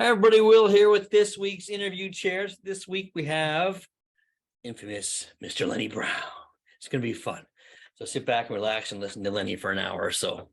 Hi, everybody. Will here with this week's interview chairs. This week we have infamous Mr. Lenny Brown. It's going to be fun. So sit back and relax and listen to Lenny for an hour or so.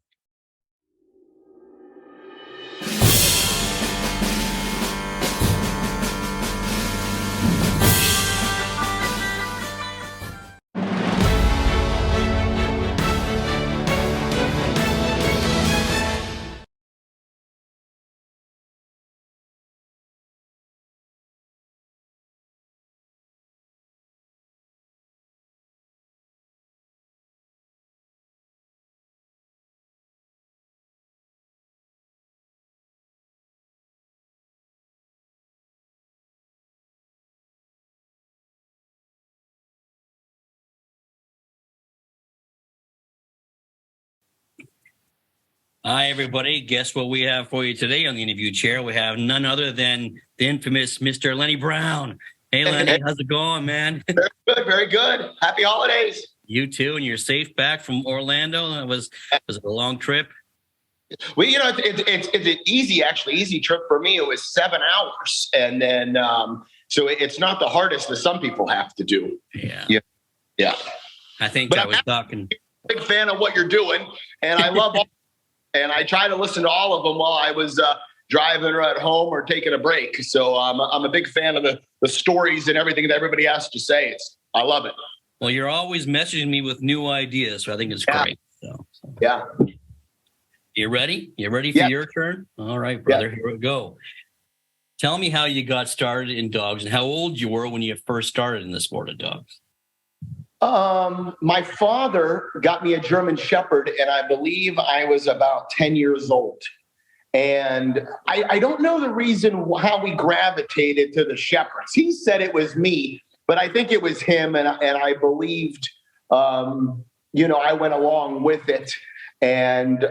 Hi, everybody. Guess what we have for you today on the interview chair? We have none other than the infamous Mr. Lenny Brown. Hey, Lenny, how's it going, man? Very good, very good. Happy holidays. You too, and you're safe back from Orlando. Was it a long trip? Well, it's an easy trip for me. It was 7 hours, and then so it's not the hardest that some people have to do. Yeah. I think but I was talking. Big fan of what you're doing, and I love all. And I try to listen to all of them while I was driving or at home or taking a break. So I'm a big fan of the stories and everything that everybody has to say. I love it. Well, you're always messaging me with new ideas, so I think it's great. So. Yeah. You ready? You ready for your turn? All right, brother. Here we go. Tell me how you got started in dogs and how old you were when you first started in the sport of dogs. My father got me a German Shepherd, and I believe I was about 10 years old. And I don't know the reason how we gravitated to the Shepherds. He said it was me, but I think it was him, and I believed, I went along with it. And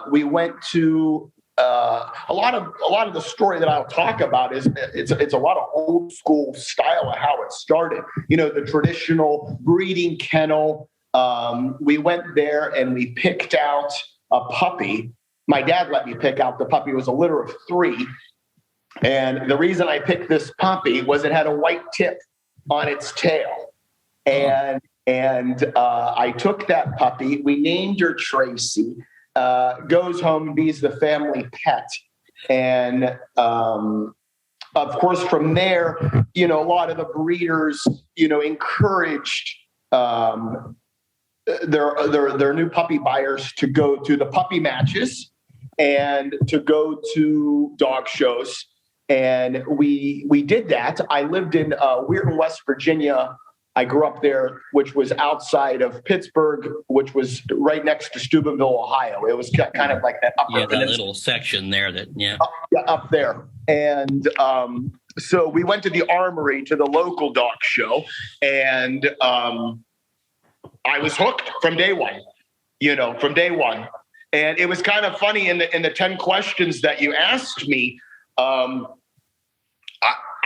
we went to a lot of the story that I'll talk about is it's a lot of old school style of how it started. The traditional breeding kennel. We went there and we picked out a puppy. My dad let me pick out the puppy. It was a litter of 3. And the reason I picked this puppy was it had a white tip on its tail. And I took that puppy. We named her Tracy. Goes home, be's the family pet. And of course, from there, a lot of the breeders, encouraged their new puppy buyers to go to the puppy matches and to go to dog shows. And we did that. I lived in Weirton, West Virginia. I grew up there, which was outside of Pittsburgh, which was right next to Steubenville, Ohio. It was kind of like that upper that little section there up there. And so we went to the Armory, to the local dog show, and I was hooked from day one, And it was kind of funny in the 10 questions that you asked me.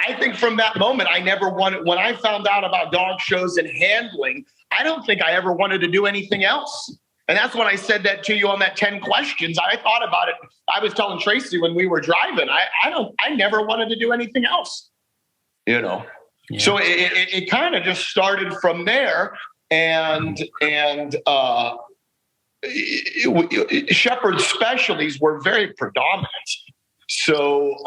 I think from that moment, I never wanted, when I found out about dog shows and handling, I don't think I ever wanted to do anything else. And that's when I said that to you on that 10 questions. I thought about it. I was telling Tracy when we were driving, I never wanted to do anything else, Yeah. So it kind of just started from there. And Shepherd specialties were very predominant. So,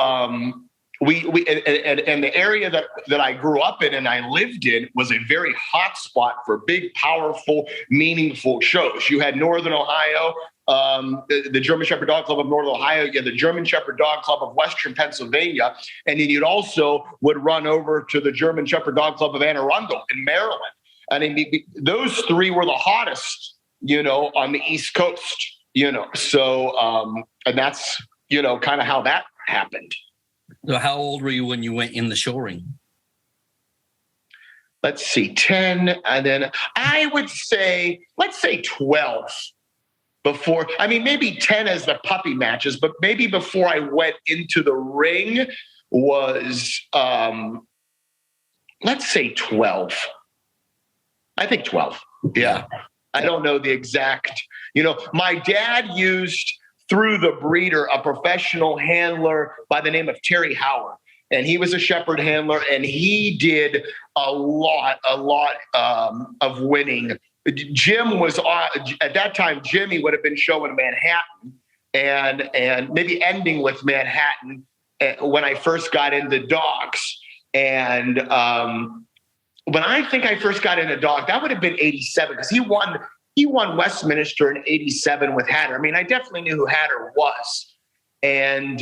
and the area that I grew up in and I lived in was a very hot spot for big, powerful, meaningful shows. You had Northern Ohio, the German Shepherd Dog Club of Northern Ohio. You had the German Shepherd Dog Club of Western Pennsylvania. And then you'd also would run over to the German Shepherd Dog Club of Anne Arundel in Maryland. I mean, those 3 were the hottest, on the East Coast, So, and that's, kind of how that happened. So how old were you when you went in the show ring? Let's see, 10. And then I would say, let's say 12 before. I mean, maybe 10 as the puppy matches, but maybe before I went into the ring was, let's say 12. I think 12. Yeah. I don't know the exact, my dad used through the breeder, a professional handler by the name of Terry Howard. And he was a shepherd handler, and he did a lot of winning. Jim was at that time. Jimmy would have been showing Manhattan, and maybe ending with Manhattan when I first got into dogs. And when I think I first got into dog, that would have been '87 because he won Westminster in '87 with Hatter. I mean, I definitely knew who Hatter was, and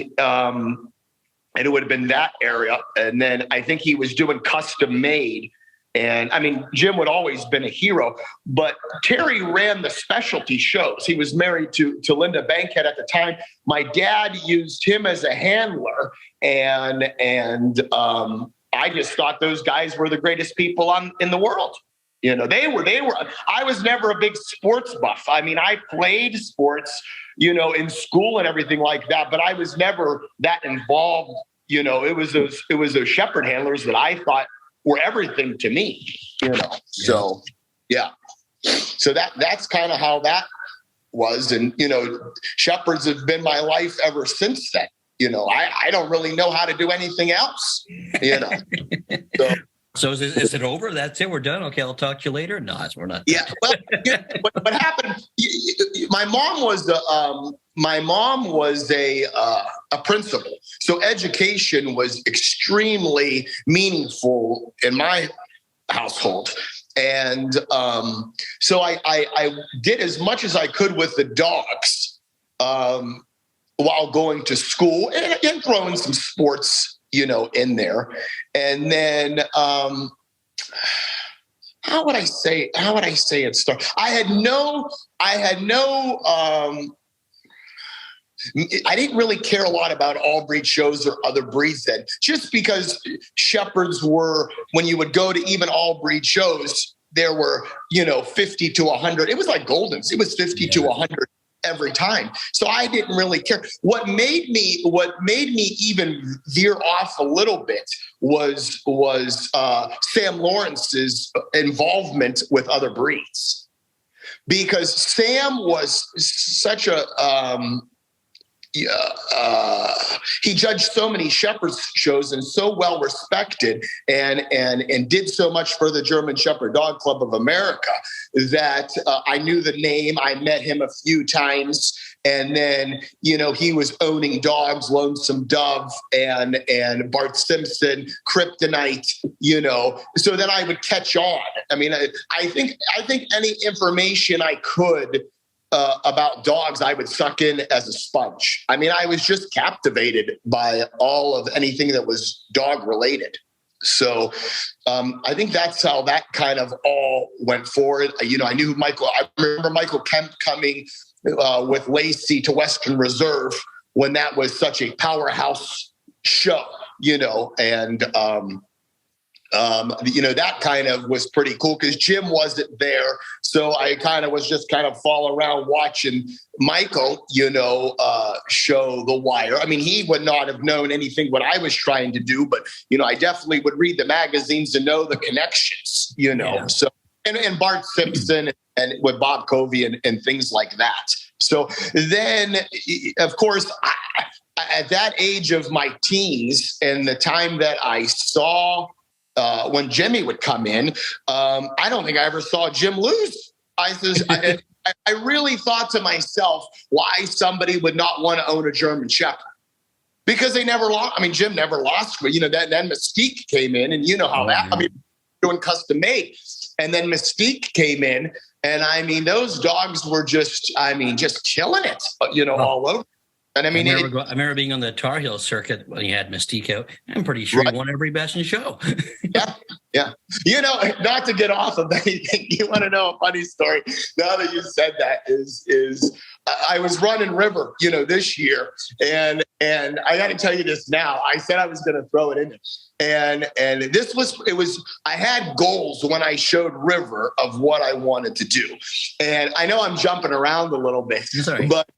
it would have been that area. And then I think he was doing custom made. And I mean, Jim would always been a hero, but Terry ran the specialty shows. He was married to Linda Bankhead at the time. My dad used him as a handler, and I just thought those guys were the greatest people in the world. You know, they were, I was never a big sports buff. I mean, I played sports, in school and everything like that, but I was never that involved. It was those shepherd handlers that I thought were everything to me, So, yeah. So that's kind of how that was. And, shepherds have been my life ever since then. I don't really know how to do anything else, So is it over? That's it. We're done. Okay. I'll talk to you later. No, we're not. Yeah. Well, what happened? My mom was a principal, so education was extremely meaningful in my household, and so I did as much as I could with the dogs while going to school and throwing some sports. In there. And then, how would I say it started? I didn't really care a lot about all breed shows or other breeds then, just because shepherds were, when you would go to even all breed shows, there were, 50 to 100. It was like Goldens. It was 50 to 100. Every time. So I didn't really care. What made me even veer off a little bit was Sam Lawrence's involvement with other breeds, because Sam was such a he judged so many shepherds shows and so well respected and did so much for the German Shepherd Dog Club of America that I knew the name. I met him a few times, and then he was owning dogs, Lonesome Dove and Bart Simpson, Kryptonite. So then I would catch on. I mean, I think any information I could about dogs, I would suck in as a sponge. I mean, I was just captivated by all of anything that was dog related. So I think that's how that kind of all went forward. I knew Michael. I remember Michael Kemp coming with Lacey to Western Reserve when that was such a powerhouse show, and that kind of was pretty cool because Jim wasn't there. So I kind of was just fall around watching Michael, show the wire. I mean, he would not have known anything what I was trying to do, but, I definitely would read the magazines and know the connections, Yeah. So, and Bart Simpson and with Bob Covey and things like that. So then, of course, at that age of my teens and the time that I saw when Jimmy would come in, I don't think I ever saw Jim lose. I really thought to myself why somebody would not want to own a German Shepherd, because they never lost. I mean, Jim never lost, but then Mystique came in, and how that. I mean, doing custom made, and then Mystique came in, and I mean, those dogs were just killing it, all over. And I mean, I remember being on the Tar Heel circuit when you had Mystique out. I'm pretty sure he won every best in show. Yeah. Not to get off of anything, you want to know a funny story? Now that you said that is I was running River, this year, and I got to tell you this now. I said I was going to throw it in, and I had goals when I showed River of what I wanted to do, and I know I'm jumping around a little bit, but.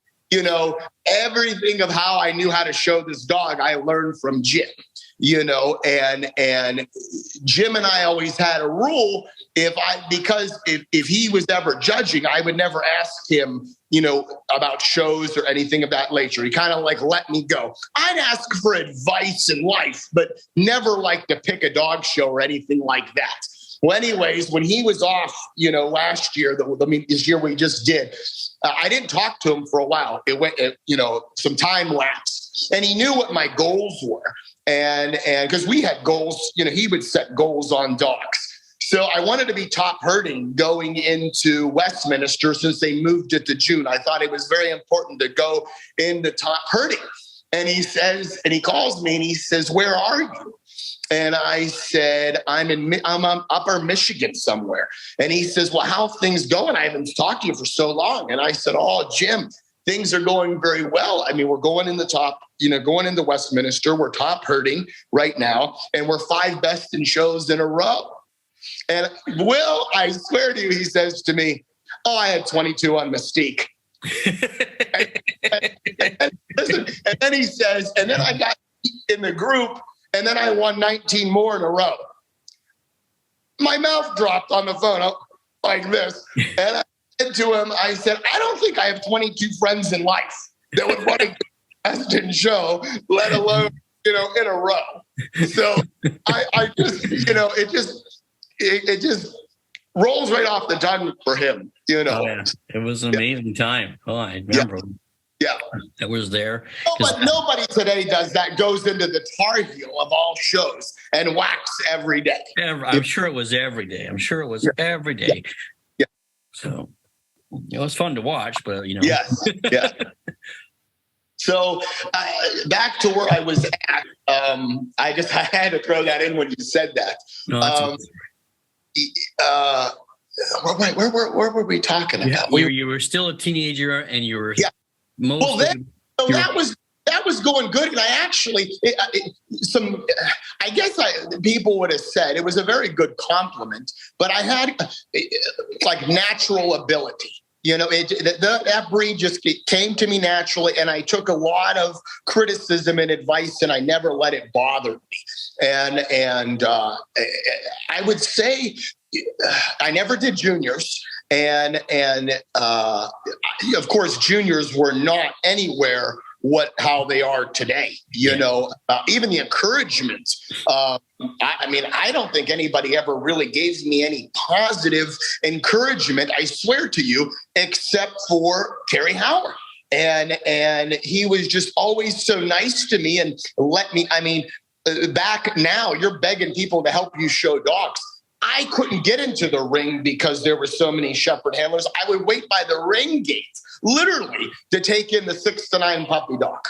Everything of how I knew how to show this dog, I learned from Jim. and Jim and I always had a rule. Because if he was ever judging, I would never ask him, about shows or anything of that nature. He kind of like let me go. I'd ask for advice in life, but never like to pick a dog show or anything like that. Well, anyways, when he was off, last year, this year we just did, I didn't talk to him for a while. It went, some time lapsed, and he knew what my goals were. And because we had goals, he would set goals on dogs. So I wanted to be top herding going into Westminster since they moved it to June. I thought it was very important to go into top herding. And he calls me and he says, "Where are you?" And I said, I'm upper Michigan somewhere. And he says, "Well, how are things going? I haven't talked to you for so long." And I said, "Oh, Jim, things are going very well. I mean, we're going in the top, going into Westminster. We're top herding right now. And we're 5 best in shows in a row." And Will, I swear to you, he says to me, "Oh, I had 22 on Mystique." and then he says, "And then I got in the group, and then I won 19 more in a row." My mouth dropped on the phone like this. And I said to him, I said, "I don't think I have 22 friends in life that would want to best in show, let alone, in a row." So I just, it just rolls right off the tongue for him, Oh, yeah. It was an amazing time. Oh, I remember. Yeah. That was there. Nobody today does that, goes into the Tar Heel of all shows and whacks every day. I'm sure it was every day. Every day. Yeah. So it was fun to watch, but Yes. Yeah. So back to where I was at. I had to throw that in when you said that. No, where were we talking about? You were still a teenager, and you were that was going good, and I actually people would have said it was a very good compliment, but I had like natural ability. That breed just came to me naturally, and I took a lot of criticism and advice, and I never let it bother me. And I would say I never did juniors, and of course juniors were not anywhere how they are today. Even the encouragement. I don't think anybody ever really gave me any positive encouragement, I swear to you, except for Terry Howard. And he was just always so nice to me and back now you're begging people to help you show dogs. I couldn't get into the ring because there were so many shepherd handlers. I would wait by the ring gate, literally, to take in the 6 to 9 puppy dog,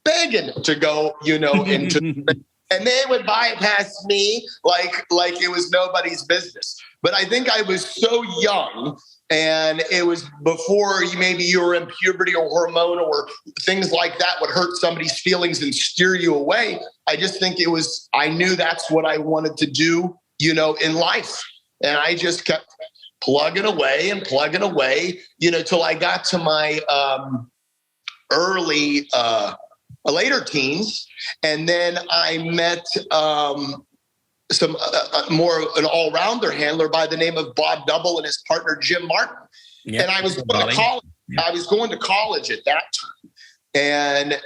begging to go, into, and they would bypass me like it was nobody's business. But I think I was so young, and it was before you were in puberty or hormonal or things like that would hurt somebody's feelings and steer you away. I just think I knew that's what I wanted to do, in life. And I just kept plugging away, till I got to my later teens. And then I met some an all-rounder handler by the name of Bob Double and his partner, Jim Martin. Yep. And I was going to college. I was going to college at that time. And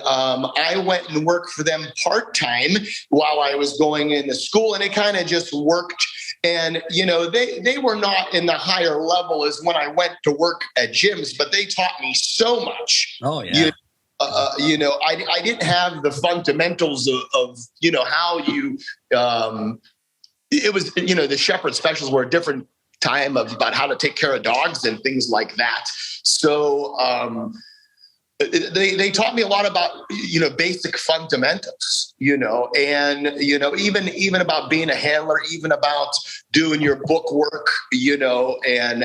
I went and worked for them part-time while I was going into school, and it kind of just worked. And, they were not in the higher level as when I went to work at Jim's, but they taught me so much. Oh, yeah. I didn't have the fundamentals of how you, it was, the shepherd specials were a different time about how to take care of dogs and things like that. So, they taught me a lot about, basic fundamentals, and, even about being a handler, even about doing your book work, and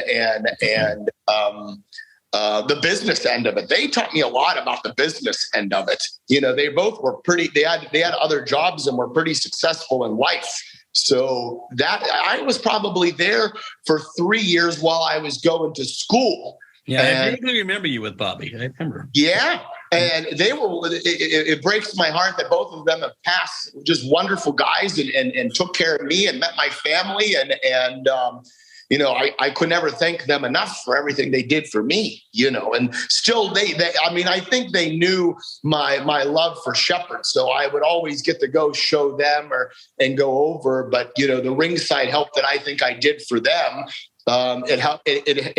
the business end of it. They taught me a lot about the business end of it. They both were they had other jobs and were pretty successful in life. So that I was probably there for 3 years while I was going to school. Yeah, I vaguely remember you with Bobby. I remember. Yeah. And they were, it breaks my heart that both of them have passed, just wonderful guys and took care of me and met my family. And you know, I could never thank them enough for everything they did for me, you know, and still they I mean, I think they knew my love for Shepherd. So I would always get to go show them and go over. But, you know, the ringside help that I think I did for them, it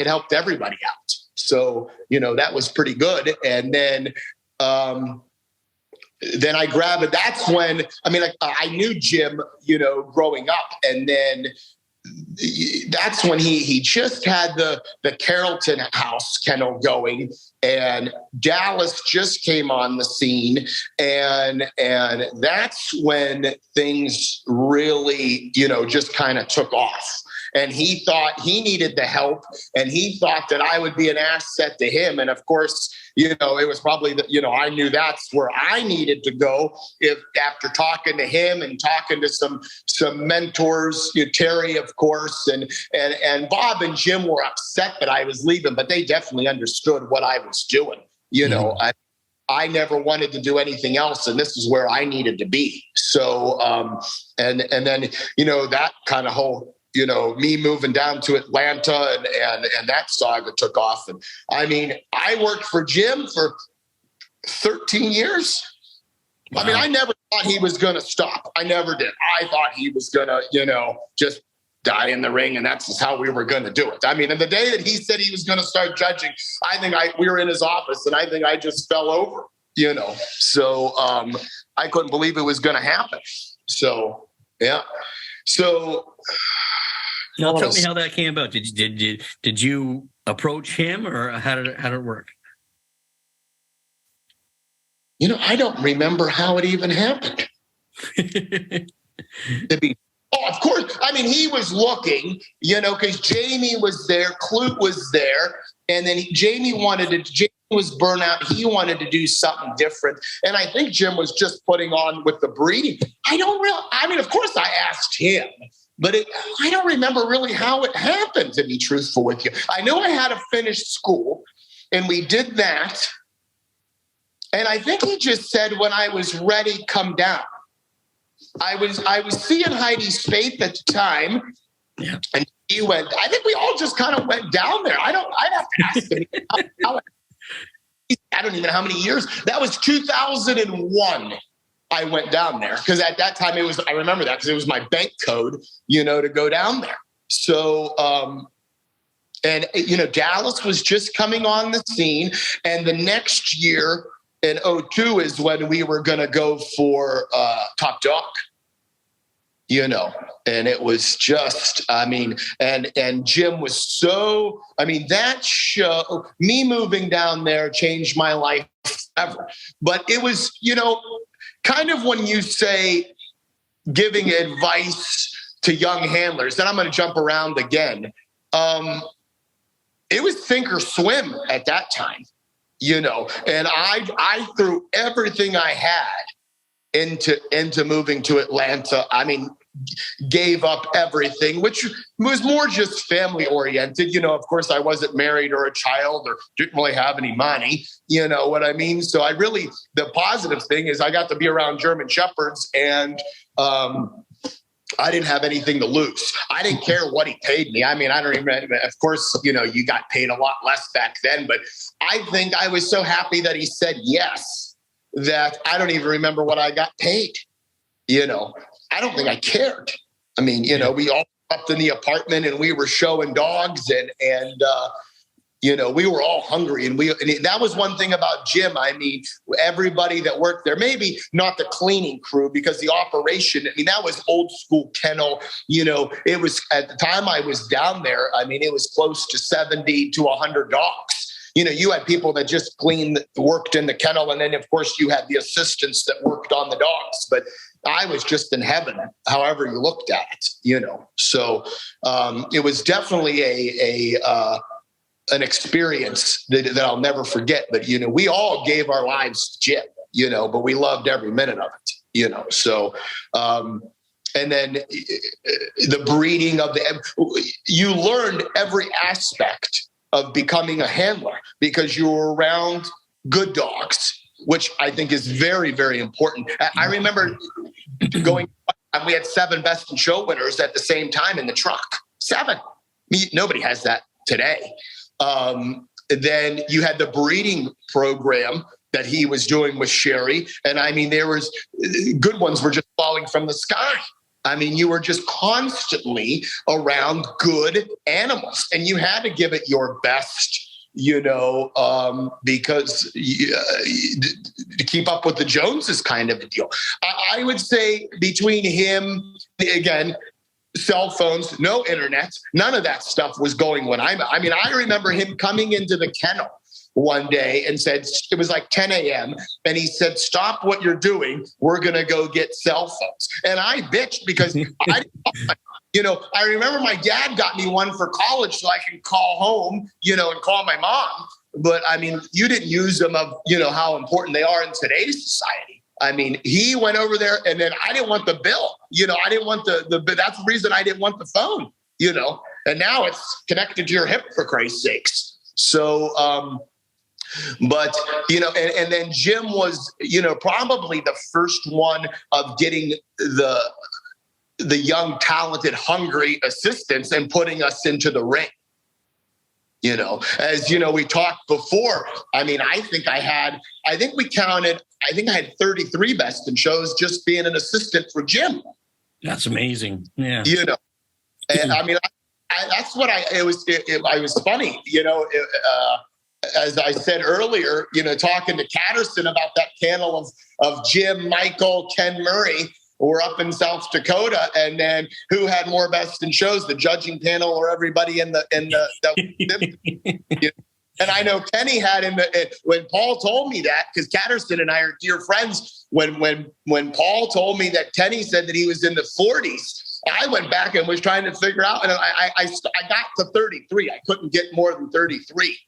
helped everybody out. So, you know, that was pretty good. And then I grabbed it. That's when, I mean, I knew Jim, you know, growing up, and then that's when he just had the Carrollton house kennel going, and Dallas just came on the scene, and that's when things really, you know, just kind of took off. And he thought he needed the help, and he thought that I would be an asset to him. And of course, you know, it was probably you know, I knew that's where I needed to go if after talking to him and talking to some mentors, you know, Terry, of course, and Bob and Jim were upset that I was leaving, but they definitely understood what I was doing. You know, I never wanted to do anything else, and this is where I needed to be. So, and then, you know, that kind of whole, you know, me moving down to Atlanta and that saga took off. And I mean, I worked for Jim for 13 years. Wow. I mean, I never thought he was going to stop. I never did. I thought he was going to, you know, just die in the ring, and that's just how we were going to do it. I mean, and the day that he said he was going to start judging, I think we were in his office, and I think I just fell over, you know. So I couldn't believe it was going to happen. So, yeah. So now tell me how that came about. Did you approach him, or how did it work? You know, I don't remember how it even happened. Oh, of course. I mean, he was looking, you know, because Jamie was there, Clute was there, and then Jamie was burnt out. He wanted to do something different. And I think Jim was just putting on with the breeding. I mean, of course I asked him, but I don't remember really how it happened, to be truthful with you. I know I had to finish school, and we did that. And I think he just said, when I was ready, come down. I was seeing Heidi's faith at the time. Yeah. And he went, I think we all just kind of went down there. I'd have to ask him. I don't even know how many years. That was 2001. I went down there because at that time I remember that because it was my bank code, you know, to go down there. So, and, you know, Dallas was just coming on the scene. And the next year in 2002 is when we were going to go for Top Dog, you know, and it was just, I mean, and Jim was so, I mean, that show, me moving down there changed my life forever. But it was, you know, kind of when you say giving advice to young handlers, then I'm going to jump around again. It was sink or swim at that time, you know, and I threw everything I had into moving to Atlanta. I mean, gave up everything, which was more just family oriented. You know, of course I wasn't married or a child or didn't really have any money, you know what I mean? So the positive thing is I got to be around German Shepherds, and I didn't have anything to lose. I didn't care what he paid me. I mean, I don't even, of course, you know, you got paid a lot less back then, but I think I was so happy that he said yes, that I don't even remember what I got paid. You know, I don't think I cared. I mean, you know, we all slept in the apartment and we were showing dogs and you know, we were all hungry, and that was one thing about Jim. I mean, everybody that worked there, maybe not the cleaning crew, because the operation, I mean, that was old school kennel. You know, it was at the time I was down there. I mean, it was close to 70 to 100 dogs. You know, you had people that just worked in the kennel. And then of course you had the assistants that worked on the dogs, but I was just in heaven, however you looked at it, you know? So it was definitely an experience that I'll never forget. But, you know, we all gave our lives to Jim, you know, but we loved every minute of it, you know? So, and then the breeding of you learned every aspect of becoming a handler because you were around good dogs which I think is very, very important. I remember going, and we had 7 Best in Show winners at the same time in the truck. 7. Nobody has that today. Then you had the breeding program that he was doing with Sherry. And I mean, there was good ones were just falling from the sky. I mean, you were just constantly around good animals and you had to give it your best, because to keep up with the Joneses kind of a deal. I would say between him, again, cell phones, no internet, none of that stuff was going when I remember him coming into the kennel one day and said, it was like 10 a.m. And he said, stop what you're doing. We're going to go get cell phones. And I bitched because I remember my dad got me one for college so I can call home, and call my mom. But I mean, you didn't use them of, how important they are in today's society. I mean, he went over there and then I didn't want the bill, I didn't want but that's the reason I didn't want the phone, and now it's connected to your hip for Christ's sakes. So, but, and then Jim was, probably the first one of getting the young, talented, hungry assistants and putting us into the ring. As we talked before, I mean, I think I had 33 Best in Shows just being an assistant for Jim. That's amazing. Yeah. And I mean, that's what it was funny, as I said earlier, talking to Catterson about that panel of Jim, Michael, Ken Murray, were up in South Dakota, and then who had more Best in Shows, the judging panel or everybody in the And I know Kenny had when Paul told me that, because Catterson and I are dear friends. When Paul told me that Kenny said that he was in the 40s, I went back and was trying to figure out, and I got to 33. I couldn't get more than 33.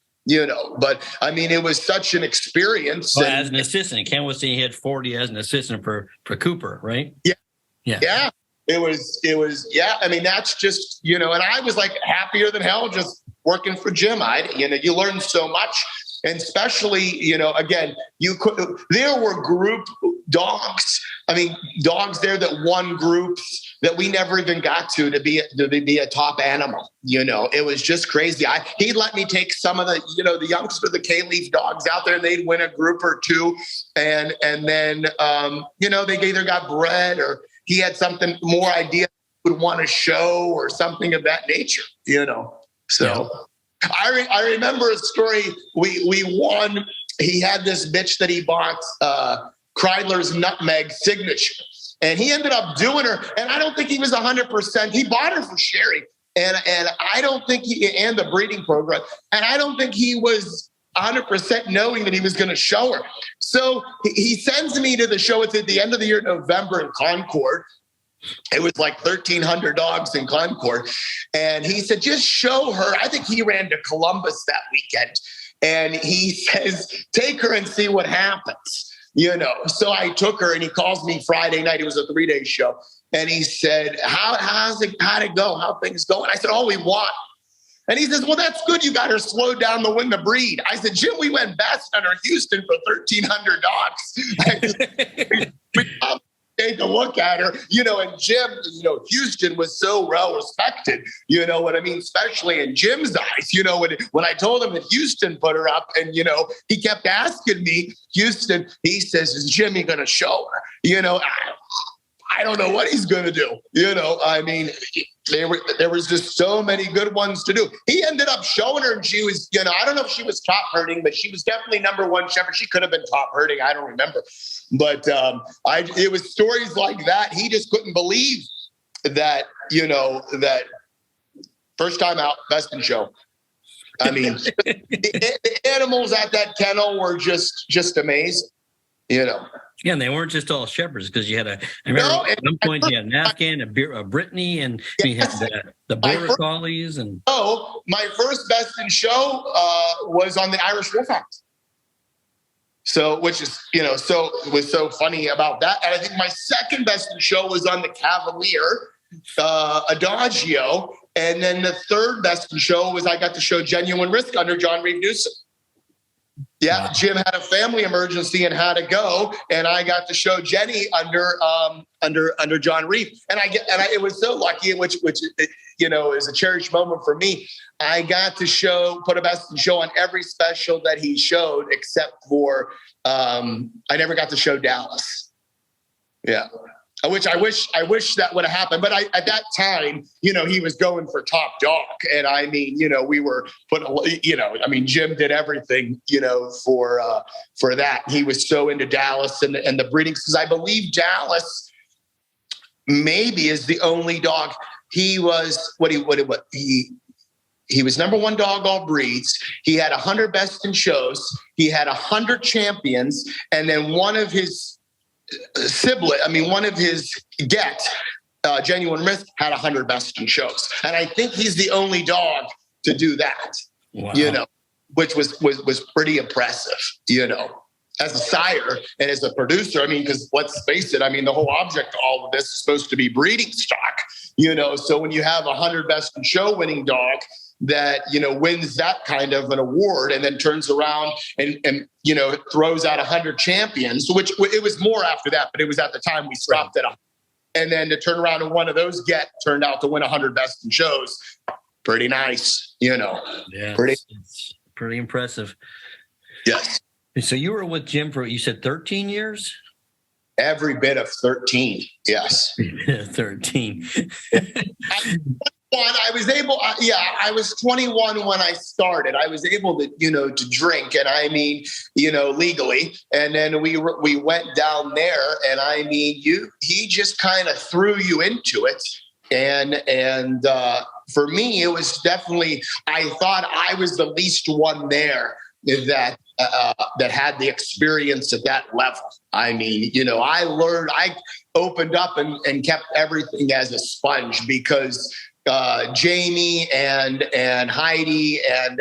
But I mean, it was such an experience. Well, as an assistant, Ken was saying he had 40 as an assistant for Cooper, right? Yeah. It was. Yeah. I mean, that's just, and I was like happier than hell just working for Jim. You learn so much, and especially, again, there were group dogs. I mean, dogs there that won groups that we never even got to be a top animal. It was just crazy. He'd let me take some of the youngster, the K-Leaf dogs out there, and they'd win a group or two. And then, they either got bred or he had something more idea would want to show or something of that nature, So yeah. I remember a story. We won. He had this bitch that he bought, Kreidler's Nutmeg Signature. And he ended up doing her. And I don't think he was 100%. He bought her for Sherry. And I don't think and the breeding program. And I don't think he was 100% knowing that he was going to show her. So he sends me to the show. It's at the end of the year, November, in Concord. It was like 1,300 dogs in Concord. And he said, just show her. I think he ran to Columbus that weekend. And he says, take her and see what happens. So I took her, and he calls me Friday night. It was a 3-day show. And he said, how'd it go? How things going? I said, we won. And he says, well, that's good. You got her slowed down to win the breed. I said, Jim, we went best under Houston for 1,300 dogs. We take a look at her, and Jim, Houston was so well respected, you know what I mean? Especially in Jim's eyes, when I told him that Houston put her up and, he kept asking me, Houston, he says, is Jimmy going to show her? I don't know what he's going to do. I mean, there was just so many good ones to do. He ended up showing her, and she was, I don't know if she was top herding, but she was definitely number one shepherd. She could have been top herding. I don't remember. But it was stories like that. He just couldn't believe that, that first time out, Best in Show. I mean, the animals at that kennel were just amazing, Yeah, and they weren't just all shepherds, because you had at one point you had an Afghan, a Brittany, and you had the border collies. And my first Best in Show was on the Irish Wolfhound. So, which is, so it was so funny about that. And I think my second Best in Show was on the Cavalier, Adagio. And then the third Best in Show was I got to show Genuine Risk under John Reeve Newsom. Yeah, Jim had a family emergency and had to go, and I got to show Jenny under John Reeve, and it was so lucky, which is a cherished moment for me. I got to put a best in show on every special that he showed, except for I never got to show Dallas. Yeah. Which I wish that would have happened. But at that time, he was going for top dog. And I mean, we were Jim did everything, for that. He was so into Dallas and the breedings, because I believe Dallas maybe is the only dog. He was he was number one dog all breeds. He had 100 best in shows. He had 100 champions. And then one of his Genuine Risk had 100 best in shows. And I think he's the only dog to do that, which was pretty impressive, as a sire and as a producer. Because let's face it, the whole object of all of this is supposed to be breeding stock, so when you have 100 best in show winning dog that, wins that kind of an award and then turns around and throws out 100 champions, which it was more after that, but it was at the time we stopped at 100. And then to turn around and one of those turned out to win 100 best in shows. Pretty nice, Yeah, it's pretty impressive. Yes. So you were with Jim for, you said 13 years? Every bit of 13. Yes. 13. I was 21 when I started. I was able to, to drink, and legally. And then we went down there, and he just kind of threw you into it. And for me, it was definitely, I thought I was the least one there that had the experience at that level. I learned, I opened up and kept everything as a sponge, because Jamie and Heidi and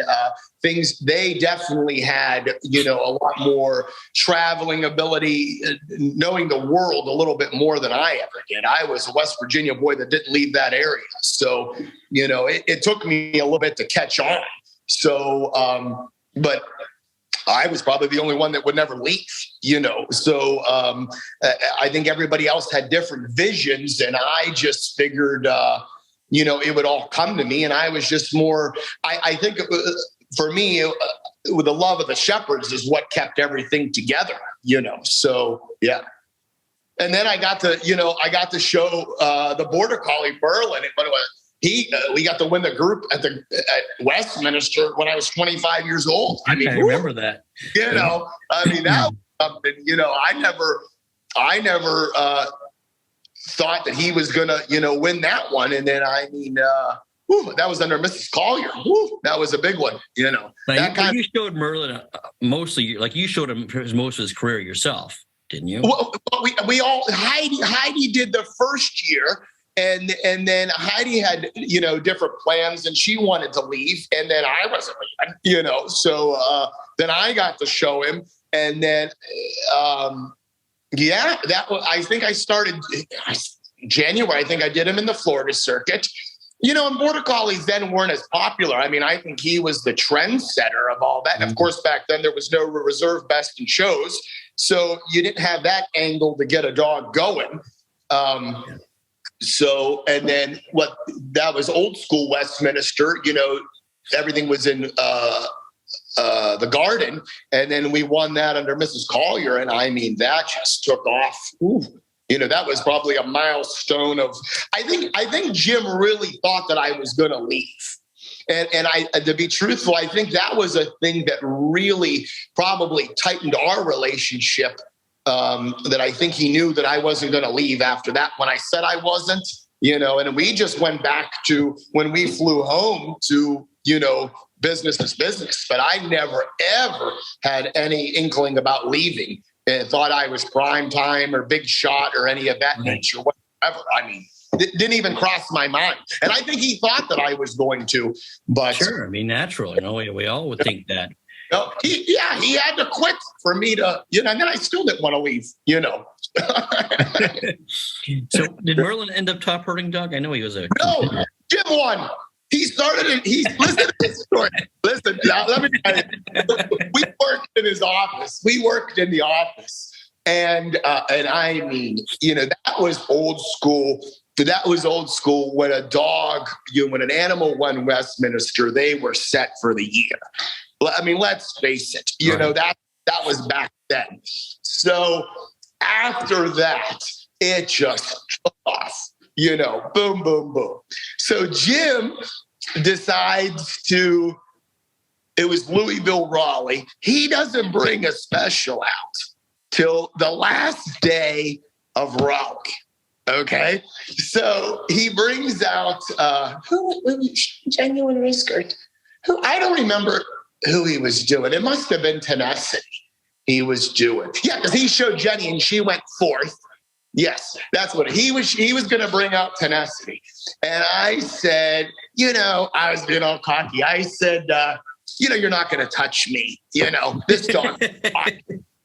things, they definitely had, a lot more traveling ability, knowing the world a little bit more than I ever did. I was a West Virginia boy that didn't leave that area. So, it took me a little bit to catch on. So, but I was probably the only one that would never leave, So I think everybody else had different visions, and I just figured, it would all come to me. And I was just more, I think for me, with the love of the shepherds is what kept everything together, So, yeah. And then I got to show the Border Collie Merlin. We got to win the group at Westminster when I was 25 years old. I remember that. That was something, I never thought that he was gonna, win that one. And then that was under Mrs. Collier. That was a big one, Now, you showed Merlin mostly, like you showed him most of his career yourself, didn't you? Well, we all, Heidi did the first year. And then Heidi had, different plans, and she wanted to leave, and then I wasn't leaving, So then I got to show him, and then I think I started January. I think I did him in the Florida circuit. And Border Collies then weren't as popular. I think he was the trendsetter of all that. And of course, back then there was no reserve best in shows, so you didn't have that angle to get a dog going. So, and then that was old school Westminster, everything was in the Garden. And then we won that under Mrs. Collier. And that just took off. That was probably a milestone of, I think Jim really thought that I was going to leave. And to be truthful, I think that was a thing that really probably tightened our relationship. That I think he knew that I wasn't going to leave after that when I said I wasn't, and we just went back to when we flew home to, business is business. But I never, ever had any inkling about leaving and thought I was prime time or big shot or any of that nature, whatever. It didn't even cross my mind. And I think he thought that I was going to, but sure. Natural, we all would think that. No, he had to quit for me to, and then I still didn't want to leave, So did Merlin end up top herding dog? I know he was No, Jim won. He started it. Listen to this story. Listen, now, let me tell you. We worked in his office. We worked in the office. And I mean, that was old school. That was old school when a dog, when an animal won Westminster, they were set for the year. I mean, let's face it, that was back then. So after that, it just took off, boom, boom, boom. So Jim decides it was Louisville, Raleigh. He doesn't bring a special out till the last day of Raleigh. Okay. So he brings out, Genuine Riskert. I don't remember who he was doing. It must have been Tenacity he was doing. Yeah, because he showed Jenny and she went fourth. Yes, that's what he was going to bring out Tenacity. And I said, I was being all cocky. I said, you're not going to touch me. This dog.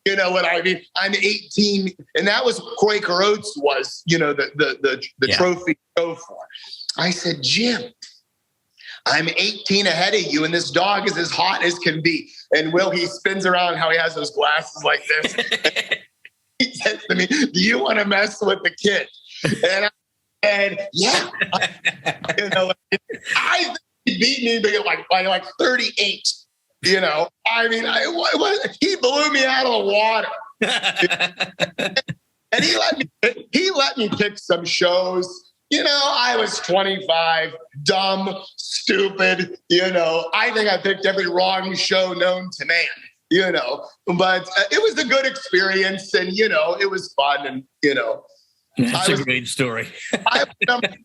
You know what I mean? I'm 18, and that was Quaker Oats was, the trophy to go for. I said, Jim, I'm 18 ahead of you, and this dog is as hot as can be. And he spins around how he has those glasses like this. He says to me, do you want to mess with the kid? And I said, yeah. I think he beat me by like 38. I mean, he blew me out of the water. And he let me pick some shows. I was 25, dumb, stupid. I think I picked every wrong show known to man. But it was a good experience, and it was fun, and That's a great story. I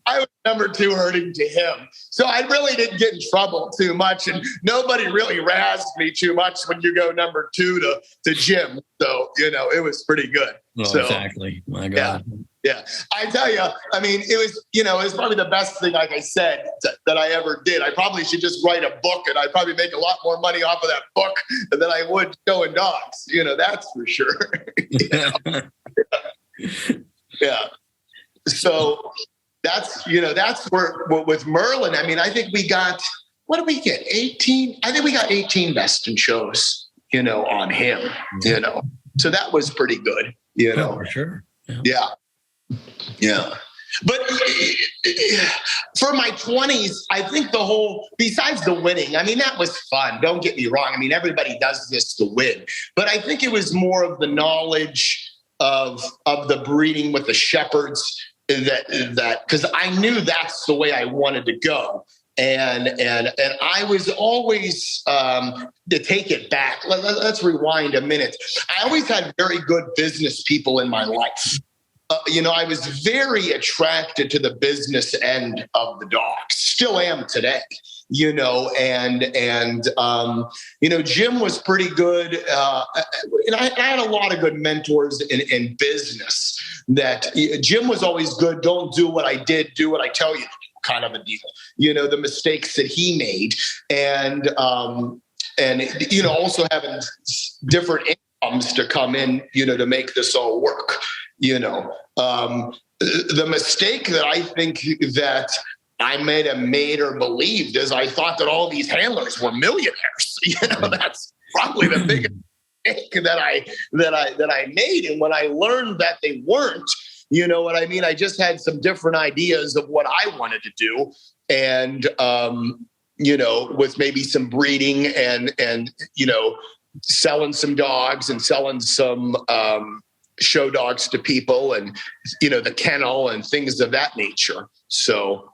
was number 2 hurting to him. So I really didn't get in trouble too much. And nobody really razzed me too much when you go number 2 to Jim. So, it was pretty good. Well, so, exactly. My God. Yeah. I tell you, I mean, it was probably the best thing, like I said, that I ever did. I probably should just write a book, and I'd probably make a lot more money off of that book than I would showing dogs. That's for sure. Yeah. So that's where with Merlin, I mean, I think we got, what did we get? 18? I think we got 18 best in shows, on him, so that was pretty good, Oh, for sure. Yeah. Yeah. But for my 20s, I think besides the winning, I mean, that was fun. Don't get me wrong. I mean, everybody does this to win, but I think it was more of the knowledge of the breeding with the shepherds that because I knew that's the way I wanted to go. And I was always to take it back. Let's rewind a minute. I always had very good business people in my life. I was very attracted to the business end of the dogs. Still am today. Jim was pretty good. And I had a lot of good mentors in business that Jim was always good. Don't do what I did, do what I tell you to do, kind of a deal. The mistakes that he made. And also having different incomes to come in, to make this all work. The mistake that I think that I may have made or believed is I thought that all these handlers were millionaires. That's probably the biggest mistake that I made. And when I learned that they weren't, what I mean? I just had some different ideas of what I wanted to do. And, with maybe some breeding and selling some dogs and selling some, show dogs to people and, the kennel and things of that nature. So,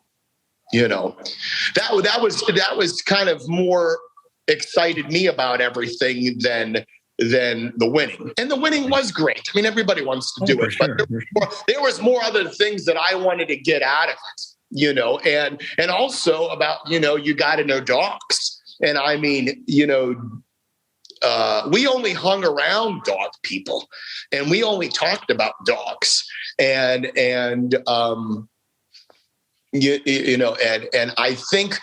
that was kind of more excited me about everything than the winning. And the winning was great. I mean, everybody wants to do it, sure. But there was more other things that I wanted to get out of it, and also about, you got to know dogs. And I mean, we only hung around dog people and we only talked about dogs and I think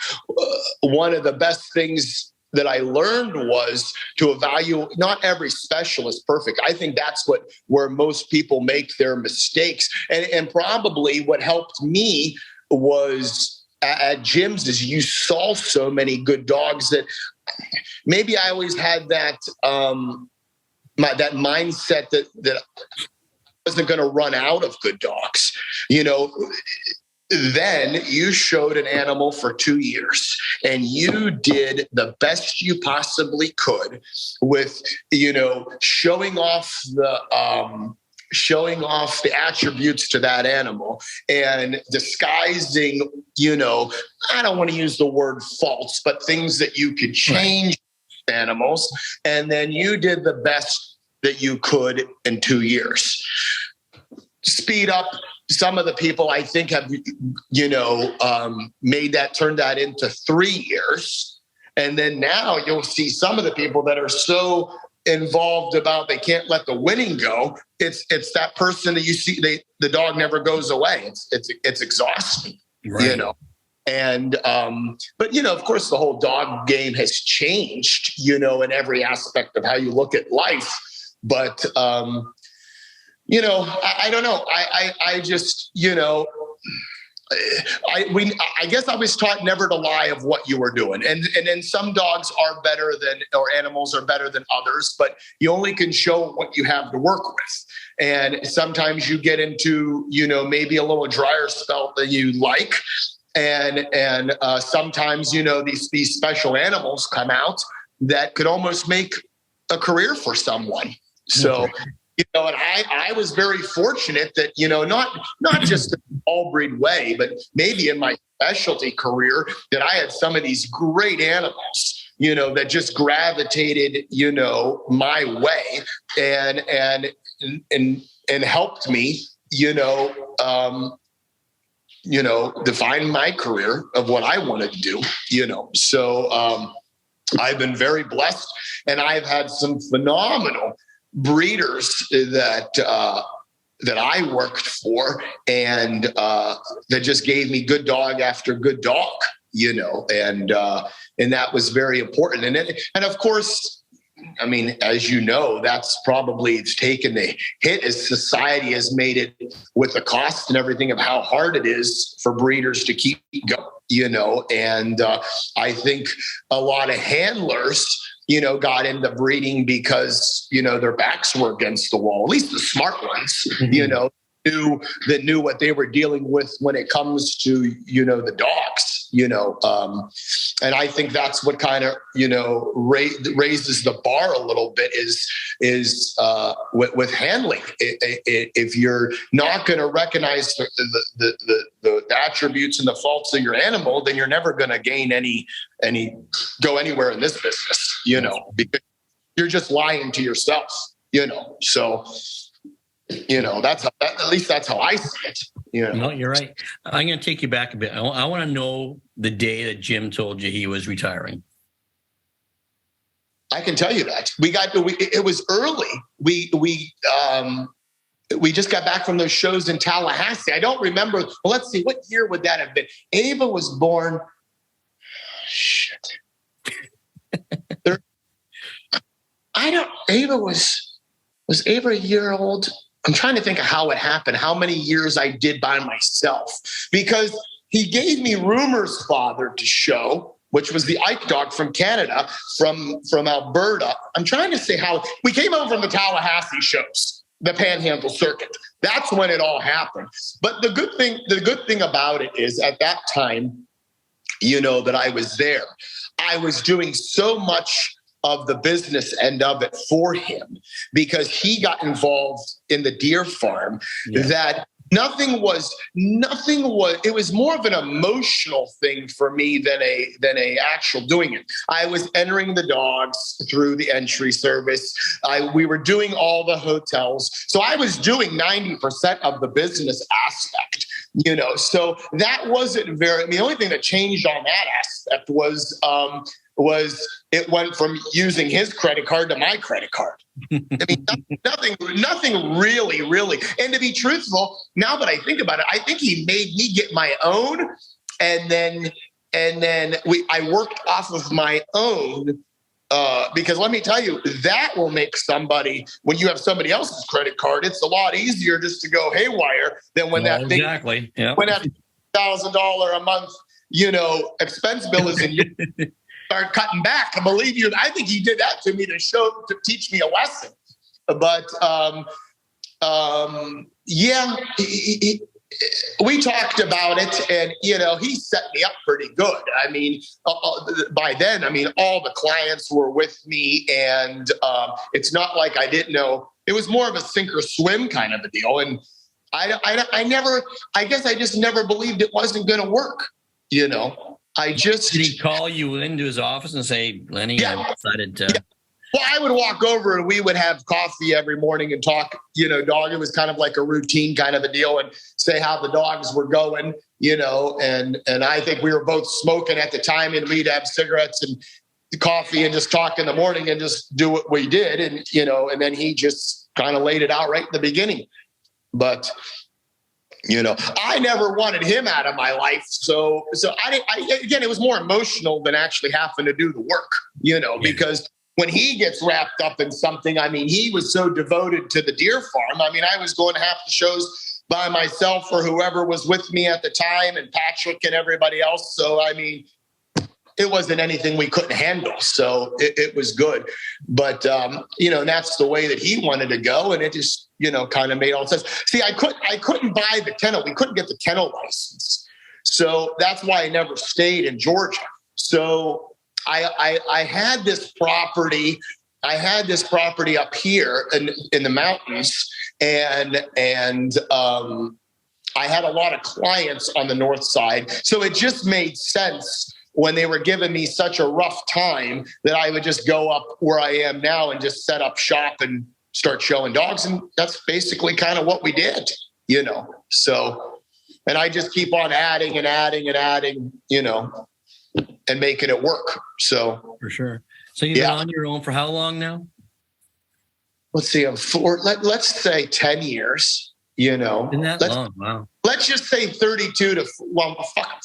one of the best things that I learned was to evaluate. Not every specialist perfect. I think that's where most people make their mistakes. And probably what helped me was at gyms is you saw so many good dogs that maybe I always had that that mindset that I wasn't going to run out of good dogs. Then you showed an animal for 2 years and you did the best you possibly could with, showing off the attributes to that animal and disguising, I don't want to use the word faults, but things that you could change animals. And then you did the best that you could in 2 years. Speed up. Some of the people I think have, turned that into 3 years. And then now you'll see some of the people that are so involved about they can't let the winning go. It's that person that you see, the dog never goes away. It's exhausting, right. And, but, of course, the whole dog game has changed, in every aspect of how you look at life. But, I don't know. I just, I guess I was taught never to lie of what you were doing. And then some dogs are better than, or animals are better than others, but you only can show what you have to work with. And sometimes you get into, maybe a little drier spell than you like. And sometimes, these special animals come out that could almost make a career for someone. So, and I was very fortunate that, not just in an all breed way, but maybe in my specialty career that I had some of these great animals, that just gravitated, my way and helped me, define my career of what I wanted to do, So I've been very blessed, and I've had some phenomenal breeders that I worked for, and that just gave me good dog after good dog, and that was very important. And of course, I mean, as that's probably it's taken the hit as society has made it with the cost and everything of how hard it is for breeders to keep going, and I think a lot of handlers, got into breeding because, their backs were against the wall, at least the smart ones, knew what they were dealing with when it comes to, the dogs, and I think that's what kind of, raises the bar a little bit is with handling. If you're not going to recognize the attributes and the faults of your animal, then you're never going to gain go anywhere in this business, because you're just lying to yourself, so, at least that's how I see it. No, you're right. I'm going to take you back a bit. I want to know the day that Jim told you he was retiring. I can tell you that it was early. We just got back from those shows in Tallahassee. I don't remember. Well, let's see. What year would that have been? Ava was born. Shit. Ava was Ava a year old? I'm trying to think of how it happened, how many years I did by myself, because he gave me Rumor's father to show, which was the Ike dog from Canada, from Alberta. I'm trying to say how we came over from the Tallahassee shows, the Panhandle circuit. That's when it all happened. But the good thing about it is at that time, that I was there, I was doing so much of the business end of it for him because he got involved in the deer farm that nothing was, it was more of an emotional thing for me than a actual doing it. I was entering the dogs through the entry service. We were doing all the hotels. So I was doing 90% of the business aspect, so that wasn't the only thing that changed on that aspect was it went from using his credit card to my credit card. I mean, nothing really. And to be truthful, now that I think about it, I think he made me get my own. And then I worked off of my own because let me tell you, that will make somebody, when you have somebody else's credit card, it's a lot easier just to go haywire than when that thing, exactly. Yeah. when that $1,000 a month expense bill is in your start cutting back. I believe you. I think he did that to me to teach me a lesson. But yeah, we talked about it, and he set me up pretty good. I mean, by then, all the clients were with me, and it's not like I didn't know. It was more of a sink or swim kind of a deal, and I guess I just never believed it wasn't going to work. Did he call you into his office and say, Lenny, Yeah. I decided to. Yeah. Well, I would walk over and we would have coffee every morning and talk, dog. It was kind of like a routine kind of a deal, and say how the dogs were going, and I think we were both smoking at the time, and we'd have cigarettes and coffee and just talk in the morning and just do what we did. And, and then he just kind of laid it out right in the beginning. But, I never wanted him out of my life. So again, it was more emotional than actually having to do the work, because when he gets wrapped up in something, he was so devoted to the deer farm. I was going to half the shows by myself or whoever was with me at the time, and Patrick and everybody else. So, it wasn't anything we couldn't handle. So it was good. But, that's the way that he wanted to go. And it just, kind of made all sense. See, I couldn't buy the kennel. We couldn't get the kennel license. So that's why I never stayed in Georgia. So I had this property. I had this property up here in the mountains, and I had a lot of clients on the north side. So it just made sense when they were giving me such a rough time that I would just go up where I am now and just set up shop and start showing dogs. And that's basically kind of what we did, So, and I just keep on adding and adding and adding, and making it work. So for sure. So you've been on your own for how long now? Let's see, let's say 10 years, Isn't that long? Wow. Let's just say 32 to, I'm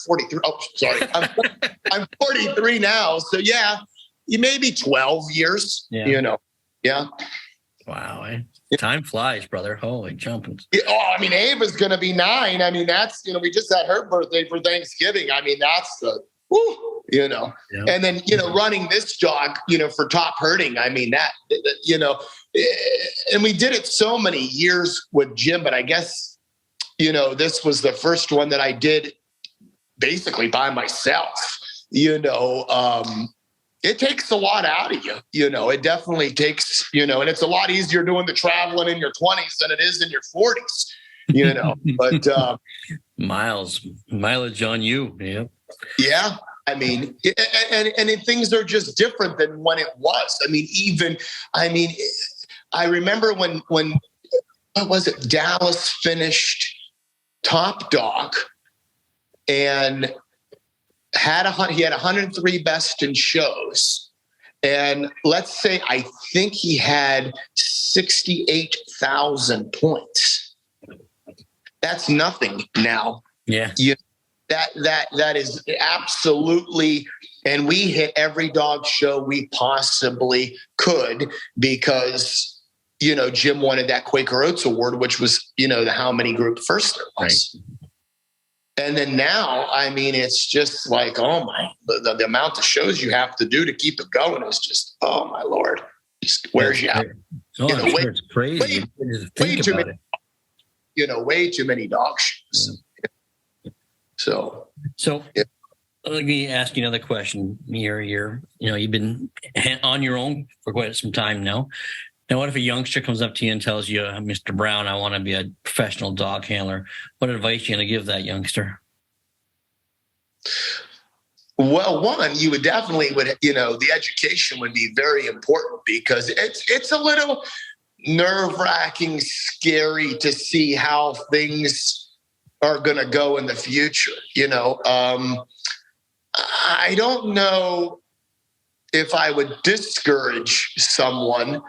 43. Oh, sorry. I'm 43 now. So yeah, maybe 12 years, Yeah. Wow. Time flies, brother. Holy jumping. Oh, Ava's going to be 9. That's, we just had her birthday for Thanksgiving. That's the, Yeah. And then, running this dog, for top herding. And we did it so many years with Jim, but I guess, this was the first one that I did basically by myself. It takes a lot out of you. It definitely takes, and it's a lot easier doing the traveling in your 20s than it is in your 40s, but mileage on you. Yeah. Yeah. And things are just different than when it was. I remember when what was it? Dallas finished top dog and he had 103 best in shows. And let's say, I think he had 68,000 points. That's nothing now. Yeah. That is absolutely, and we hit every dog show we possibly could because, Jim wanted that Quaker Oats Award, which was, the how many group first there was. Right. And then now, it's just like, oh my, the amount of shows you have to do to keep it going is just, oh my Lord, just wears you out. It's crazy. Way too many, way too many dog shows. Yeah. So yeah. Let me ask you another question. You've been on your own for quite some time now. Now, what if a youngster comes up to you and tells you, Mr. Brown, I want to be a professional dog handler? What advice are you going to give that youngster? Well, one, you would definitely the education would be very important because it's a little nerve-wracking, scary to see how things are going to go in the future. I don't know if I would discourage someone.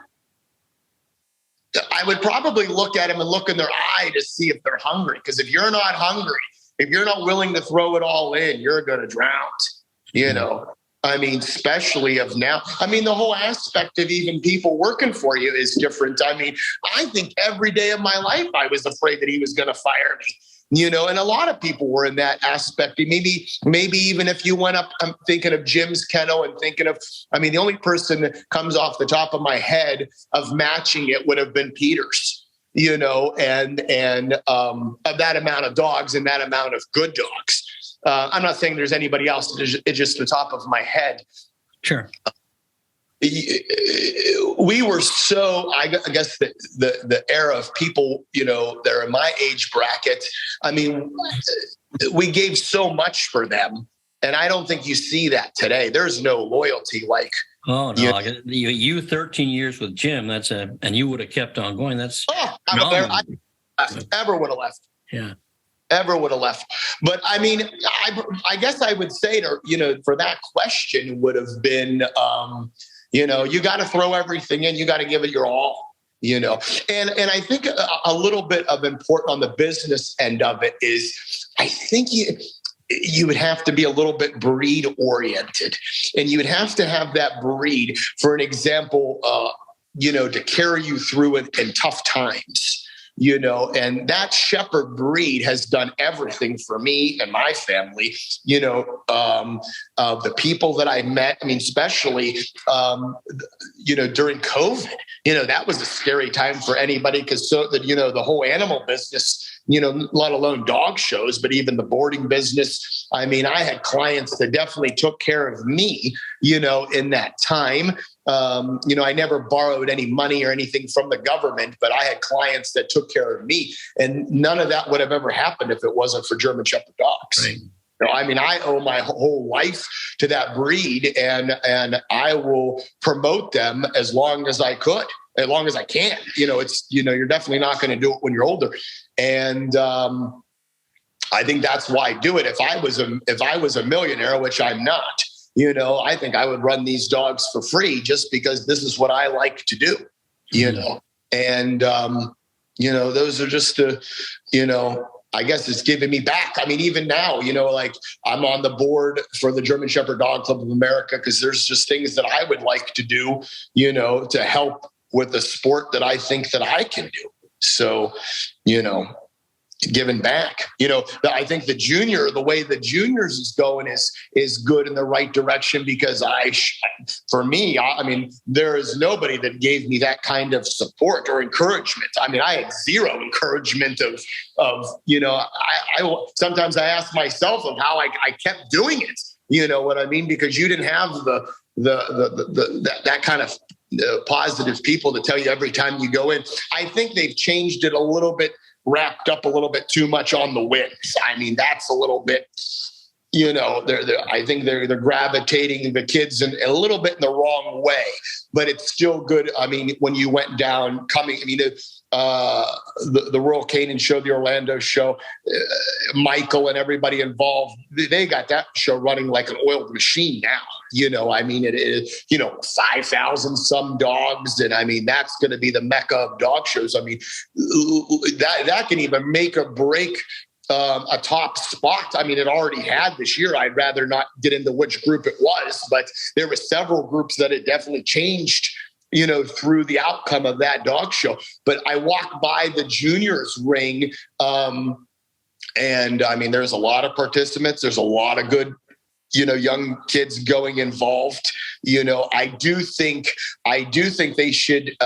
I would probably look at them and look in their eye to see if they're hungry. Because if you're not hungry, if you're not willing to throw it all in, you're going to drown, especially of now. The whole aspect of even people working for you is different. I think every day of my life, I was afraid that he was going to fire me. and a lot of people were in that aspect. Maybe even if you went up, I'm thinking of Jim's Kennel and thinking of, the only person that comes off the top of my head of matching it would have been Peter's, and of that amount of dogs and that amount of good dogs. I'm not saying there's anybody else. It's just the top of my head. Sure. We were so, I guess the era of people, that are in my age bracket. We gave so much for them, and I don't think you see that today. There's no loyalty like. Oh no! You 13 years with Jim. And you would have kept on going. I ever would have left. Yeah. Ever would have left. But I guess I would say for that question would have been, you got to throw everything in. You got to give it your all, and I think a little bit of important on the business end of it is I think you would have to be a little bit breed oriented, and you would have to have that breed, for an example, to carry you through in tough times. And that shepherd breed has done everything for me and my family, the people that I met, especially, during COVID, that was a scary time for anybody because the whole animal business, let alone dog shows, but even the boarding business. I had clients that definitely took care of me, in that time. I never borrowed any money or anything from the government, but I had clients that took care of me, and none of that would have ever happened if it wasn't for German Shepherd dogs. Right. I owe my whole life to that breed, and I will promote them as long as I can. You're definitely not going to do it when you're older. And, I think that's why I do it. If I was a millionaire, which I'm not, I think I would run these dogs for free just because this is what I like to do, and, those are just I guess it's giving me back. Even now, I'm on the board for the German Shepherd Dog Club of America because there's just things that I would like to do, to help with the sport that I think that I can do. So, giving back, I think the way the juniors is going is good in the right direction because for me, there is nobody that gave me that kind of support or encouragement. I had zero encouragement of I sometimes I ask myself of how I kept doing it, because you didn't have that kind of positive people to tell you every time you go in. I think they've changed it a little bit, wrapped up a little bit too much on the wins. That's a little bit, I think they're gravitating the kids in a little bit in the wrong way, but it's still good. When you went down the Royal Canin show, the Orlando show, Michael and everybody involved, they got that show running like an oiled machine now. It is, 5,000 some dogs. And that's going to be the mecca of dog shows. That can even make or break a top spot. It already had this year. I'd rather not get into which group it was, but there were several groups that it definitely changed, through the outcome of that dog show. But I walked by the juniors ring, and there's a lot of participants. There's a lot of good, young kids going involved. I do think they should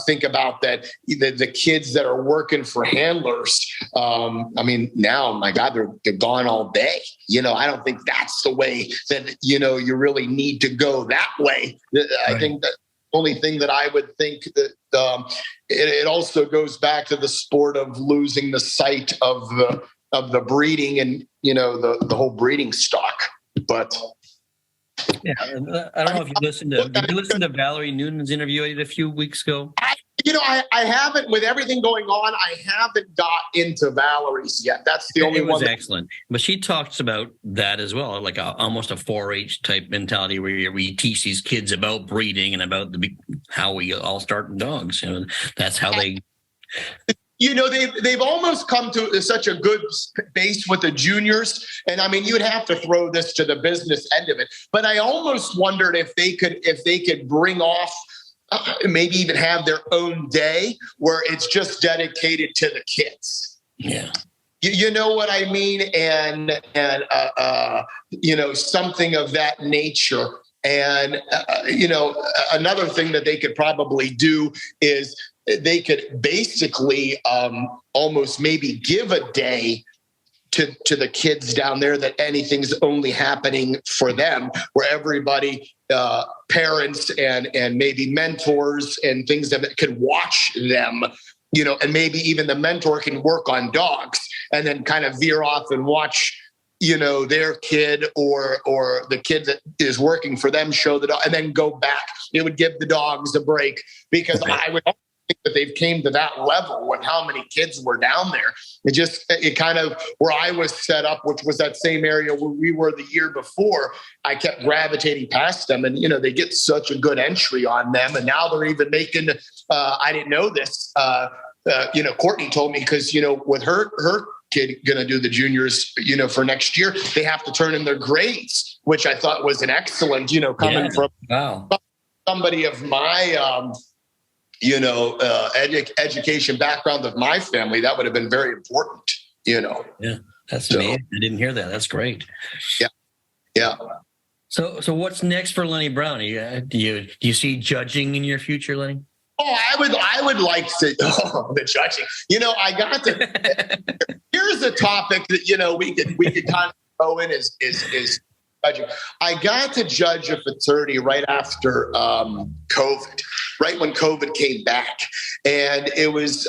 think about that. The kids that are working for handlers, now, my God, they're gone all day. I don't think that's the way that, you really need to go that way. I think that only thing that I would think that it also goes back to the sport of losing the sight of the breeding and, the whole breeding stock. But yeah, I don't know if you listened to. Did you listen to Valerie Noonan's interview I did a few weeks ago? I haven't, with everything going on, I haven't got into Valerie's yet. That's the only one. It was excellent. But she talks about that as well, like almost a 4-H type mentality where we teach these kids about breeding and about how we all start dogs. That's how they... they've almost come to such a good base with the juniors. And you'd have to throw this to the business end of it. But I almost wondered if they could bring off, maybe even have their own day where it's just dedicated to the kids. Yeah. You know what I mean? And something of that nature. And, another thing that they could probably do is they could basically almost maybe give a day to the kids down there that anything's only happening for them, where everybody, parents and maybe mentors and things that can watch them, and maybe even the mentor can work on dogs and then kind of veer off and watch, their kid or the kid that is working for them show the dog and then go back. It would give the dogs a break, because I would think that they've came to that level with how many kids were down there. It kind of where I was set up, which was that same area where we were the year before, I kept gravitating past them, and, they get such a good entry on them. And now they're even making, I didn't know this, Courtney told me, because, with her kid going to do the juniors, for next year, they have to turn in their grades, which I thought was an excellent, coming from somebody of my, education background of my family, that would have been very important, Yeah, that's amazing. I didn't hear that. That's great. Yeah. So what's next for Lenny Brown? Do you see judging in your future, Lenny? Oh, I would like to. Oh, the judging. I got to. Here's a topic that we could kind of throw in is judging. I got to judge a fraternity right after COVID, right when COVID came back, and it was.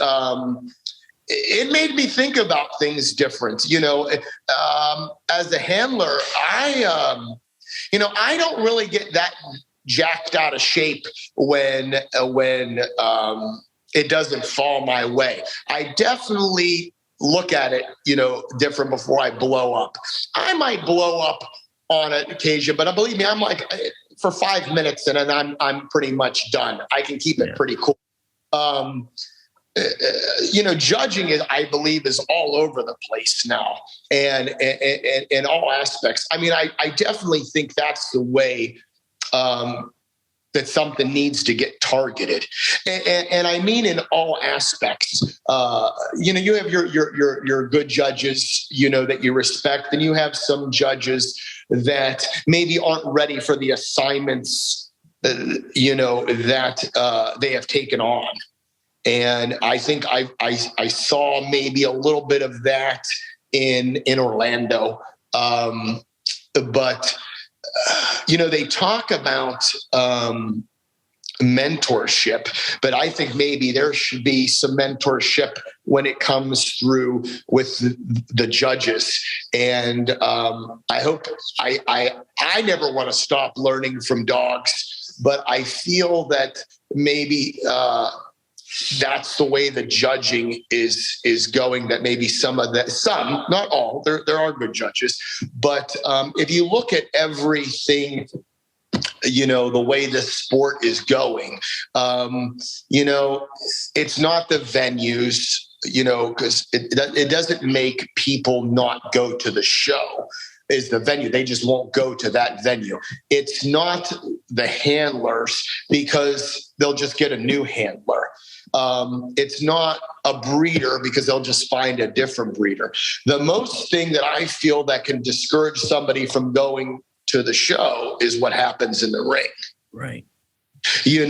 It made me think about things different. As a handler, I don't really get that jacked out of shape when it doesn't fall my way. I definitely look at it, different before I blow up. I might blow up on an occasion, but believe me, I'm like for 5 minutes and then I'm pretty much done. I can keep it pretty cool. Judging I believe is all over the place now, and in all aspects. I mean, I definitely think that's the way that something needs to get targeted, and I mean in all aspects. You have your good judges, that you respect, and you have some judges that maybe aren't ready for the assignments, that they have taken on. And I think I saw maybe a little bit of that in Orlando, but they talk about mentorship, but I think maybe there should be some mentorship when it comes through with the judges. And I hope I never want to stop learning from dogs, but I feel that maybe that's the way the judging is going, that maybe some, not all, there are good judges, but if you look at everything, the way the sport is going, it's not the venues, because it doesn't make people not go to the show. Is the venue. They just won't go to that venue. It's not the handlers, because they'll just get a new handler. It's not a breeder, because they'll just find a different breeder. The most thing that I feel that can discourage somebody from going to the show is what happens in the ring. Right. We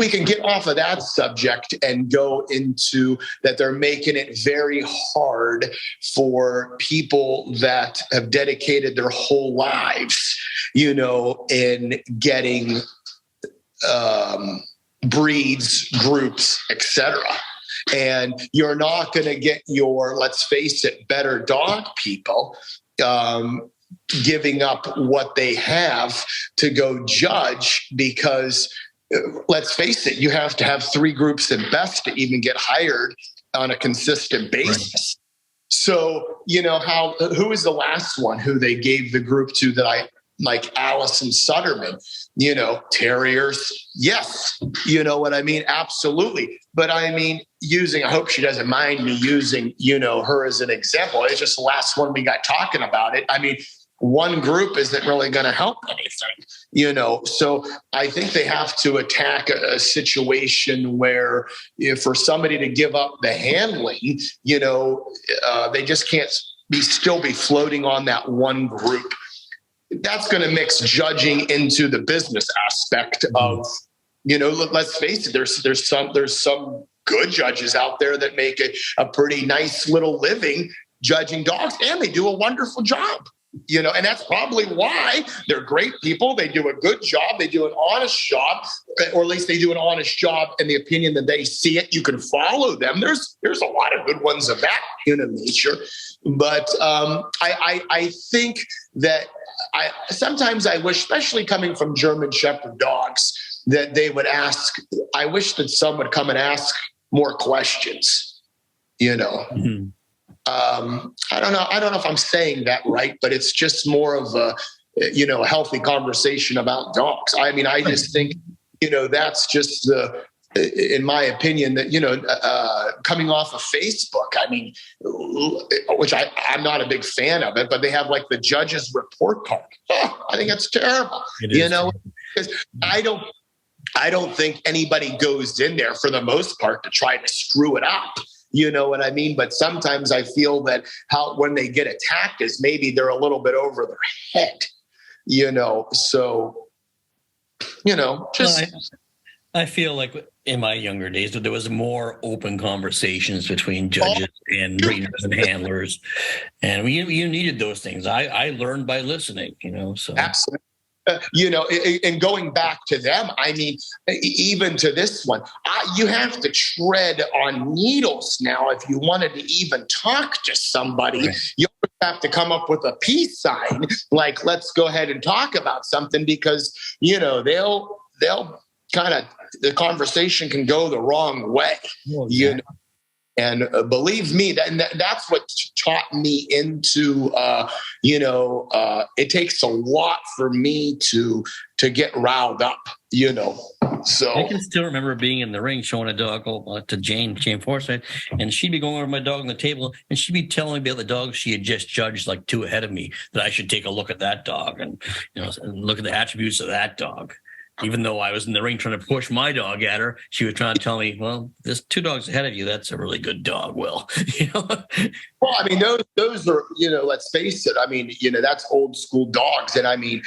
can get off of that subject and go into that they're making it very hard for people that have dedicated their whole lives, in getting breeds, groups, etc. And you're not going to get your, let's face it, better dog people giving up what they have to go judge, because let's face it, you have to have 3 groups at best to even get hired on a consistent basis. Right. So, who is the last one who they gave the group to that I like? Allison Sutterman, terriers. Yes. You know what I mean? Absolutely. But I mean, I hope she doesn't mind me using, her as an example. It's just the last one we got talking about it. I mean, one group isn't really going to help anything, So I think they have to attack a situation where for somebody to give up the handling, they just can't still be floating on that one group. That's going to mix judging into the business aspect of, let's face it, there's some good judges out there that make a pretty nice little living judging dogs, and they do a wonderful job. And that's probably why they're great people. They do a good job. They do an honest job, or at least they do an honest job in the opinion that they see it. You can follow them. There's a lot of good ones of that nature. But I think that sometimes I wish, especially coming from German Shepherd dogs, that they would ask. I wish that some would come and ask more questions. Mm-hmm. I don't know if I'm saying that right, but it's just more of a healthy conversation about dogs. I mean, I just think that's just in my opinion, that coming off of Facebook. I mean, which I'm not a big fan of it, but they have like the judges report card. I think that's terrible. Because I don't think anybody goes in there for the most part to try to screw it up. You know what I mean? But sometimes I feel that when they get attacked is maybe they're a little bit over their head, so, just. I feel like in my younger days that there was more open conversations between judges and breeders and handlers. And you needed those things. I learned by listening, so. Absolutely. And going back to them, I mean, even to this one, you have to tread on needles now if you wanted to even talk to somebody. Right. You have to come up with a peace sign, like, let's go ahead and talk about something, because, they'll kind of, the conversation can go the wrong way, And believe me, that's what taught me into, it takes a lot for me to get riled up, So I can still remember being in the ring showing a dog to Jane Forsyth, and she'd be going over my dog on the table, and she'd be telling me about the dog she had just judged like two ahead of me, that I should take a look at that dog and look at the attributes of that dog. Even though I was in the ring trying to push my dog at her, she was trying to tell me, well, there's two dogs ahead of you. That's a really good dog, Will. Well, I mean, those are, let's face it. I mean, that's old school dogs. And I mean,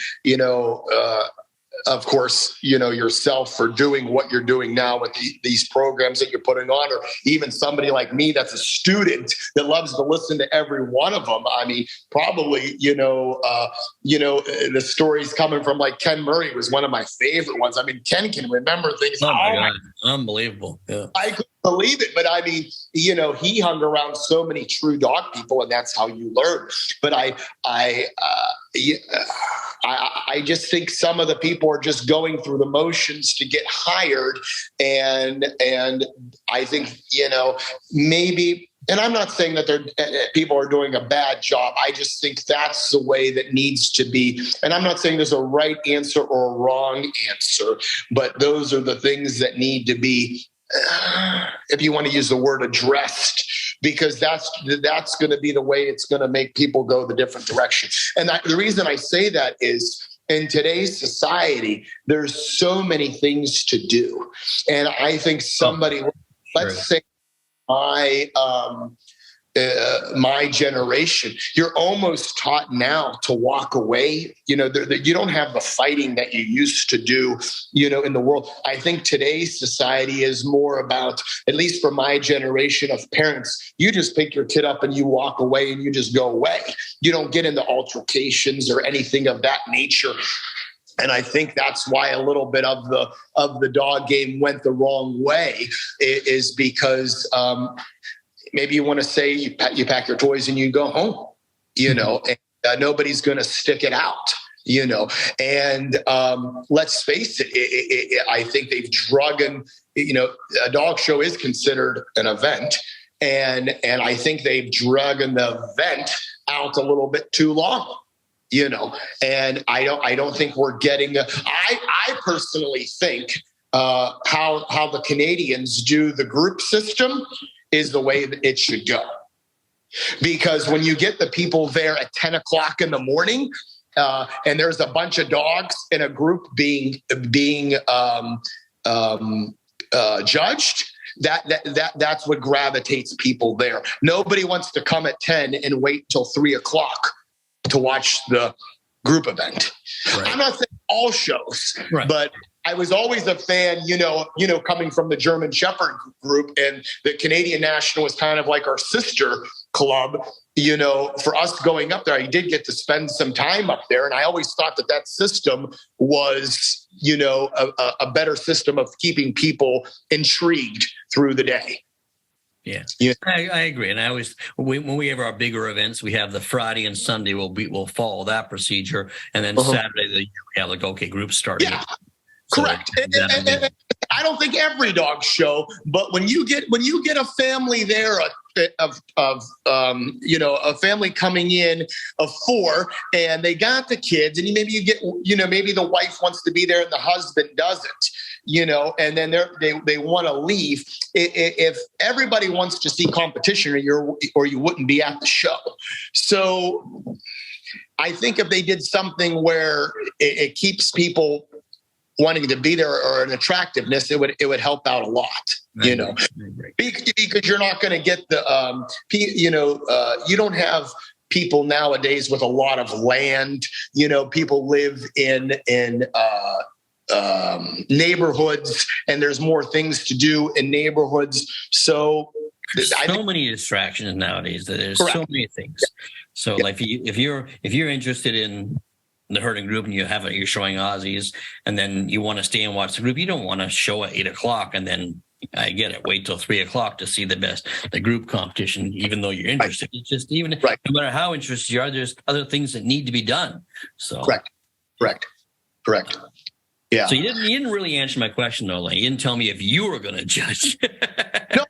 of course, yourself for doing what you're doing now with these programs that you're putting on, or even somebody like me that's a student that loves to listen to every one of them. I mean, probably, the stories coming from like Ken Murray was one of my favorite ones. I mean, Ken can remember things. Oh my God. Unbelievable. Yeah. I couldn't believe it. But I mean, he hung around so many true dog people, and that's how you learn. But I just think some of the people are just going through the motions to get hired. And I think, maybe, and I'm not saying that people are doing a bad job. I just think that's the way that needs to be. And I'm not saying there's a right answer or a wrong answer, but those are the things that need to be, if you want to use the word, addressed, because that's going to be the way it's going to make people go the different direction. And the reason I say that is, in today's society, there's so many things to do. And I think somebody, let's say my generation, you're almost taught now to walk away. You don't have the fighting that you used to do, in the world. I think today's society is more about, at least for my generation of parents, you just pick your kid up and you walk away and you just go away. You don't get into altercations or anything of that nature. And I think that's why a little bit of the dog game went the wrong way, is because, maybe you want to say you pack your toys and you go home, and nobody's going to stick it out, and let's face it, I think they've drugged, a dog show is considered an event. And I think they've drugged the event out a little bit too long, and I don't think we're getting, I personally think how the Canadians do the group system is the way that it should go. because when you get the people there at 10 o'clock in the morning, and there's a bunch of dogs in a group being judged, that's what gravitates people there. Nobody wants to come at 10 and wait till 3 o'clock to watch the group event. Right. I'm not saying all shows, right, but I was always a fan, coming from the German Shepherd group, and the Canadian National was kind of like our sister club, for us going up there. I did get to spend some time up there, and I always thought that system was, a better system of keeping people intrigued through the day. Yeah, I agree. And I always, when we have our bigger events, we have the Friday and Sunday, we'll follow that procedure. And then Saturday, we have groups starting. Yeah. Correct. And I don't think every dog show, but when you get a family there of a family coming in of 4, and they got the kids, and maybe you get, maybe the wife wants to be there and the husband doesn't, and then they want to leave. If everybody wants to see competition, or you wouldn't be at the show. So I think if they did something where it keeps people wanting to be there, or an attractiveness, it would help out a lot, because you're not going to get the, you don't have people nowadays with a lot of land. People live in neighborhoods, and there's more things to do in neighborhoods. So many distractions nowadays. There's correct. So many things. So like if you're interested in the herding group, and you're showing Aussies, and then you want to stay and watch the group, you don't want to show at 8 o'clock and then wait till 3 o'clock to see the group competition, even though you're interested. Right. It's just no matter how interested you are, there's other things that need to be done. So correct. Yeah. So you didn't really answer my question though, Lenny. You didn't tell me if you were going to judge. No,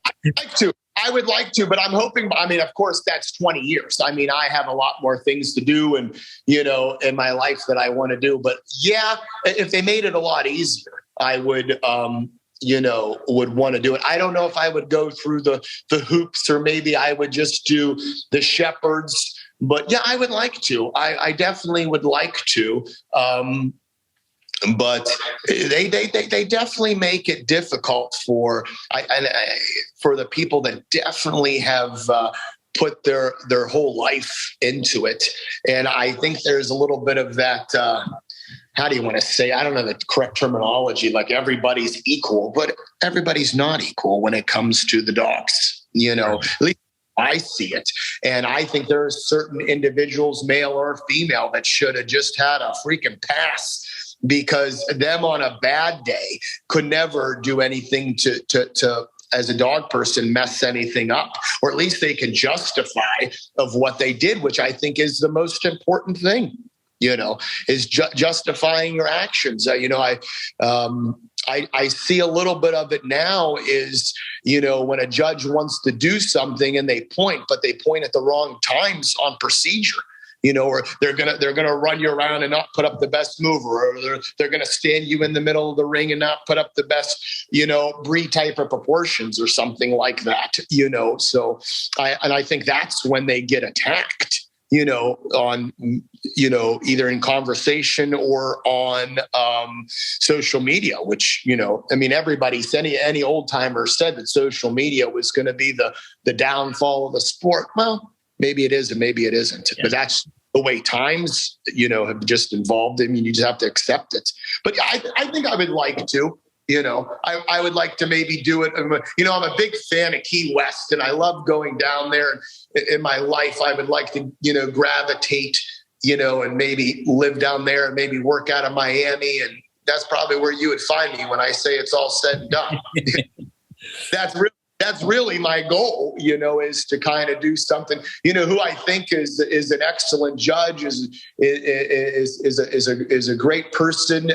I would like to, but I'm hoping, of course that's 20 years. I have a lot more things to do, and, in my life that I want to do, but yeah, if they made it a lot easier, I would, would want to do it. I don't know if I would go through the hoops, or maybe I would just do the shepherds, but yeah, I would like to. I definitely would like to. But they definitely make it difficult for the people that definitely have put their whole life into it. And I think there's a little bit of that. How do you want to say? I don't know the correct terminology. Like everybody's equal, but everybody's not equal when it comes to the dogs. At least I see it. And I think there are certain individuals, male or female, that should have just had a freaking pass, because them on a bad day could never do anything to as a dog person, mess anything up, or at least they can justify of what they did, which I think is the most important thing, is justifying your actions. I see a little bit of it now is, when a judge wants to do something and they point, but they point at the wrong times on procedure. Or they're gonna run you around and not put up the best mover, or they're gonna stand you in the middle of the ring and not put up the best, breed type of proportions or something like that. So I think that's when they get attacked. On either in conversation or on social media, which everybody's any old timer said that social media was going to be the downfall of the sport. Well, maybe it is and maybe it isn't. Yeah. But that's the way times, have just evolved. You just have to accept it. But I think I would like to, I would like to maybe do it. I'm a big fan of Key West, and I love going down there. In my life, I would like to, gravitate, and maybe live down there and maybe work out of Miami. And that's probably where you would find me when I say it's all said and done. That's really my goal, is to kind of do something. Who I think is an excellent judge, is a great person.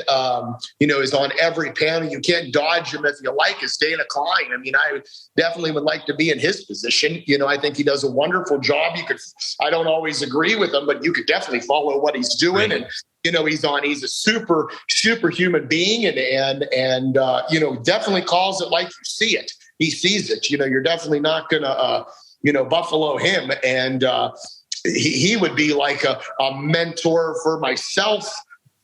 Is on every panel. You can't dodge him if you like. Is Dana Klein. I definitely would like to be in his position. I think he does a wonderful job. I don't always agree with him, but you could definitely follow what he's doing. Right. And he's a super human being, and definitely calls it like you see it. He sees it. You're definitely not going to, buffalo him. And he would be like a mentor for myself,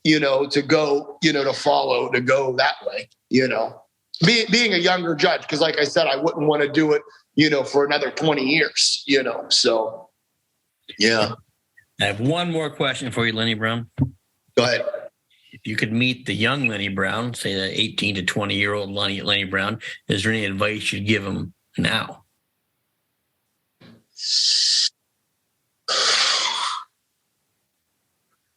to go, to follow, to go that way, being a younger judge. Because like I said, I wouldn't want to do it, for another 20 years, so yeah. I have one more question for you, Lenny Brown. Go ahead. If you could meet the young Lenny Brown, say the 18 to 20-year-old Lenny Brown, is there any advice you'd give him now?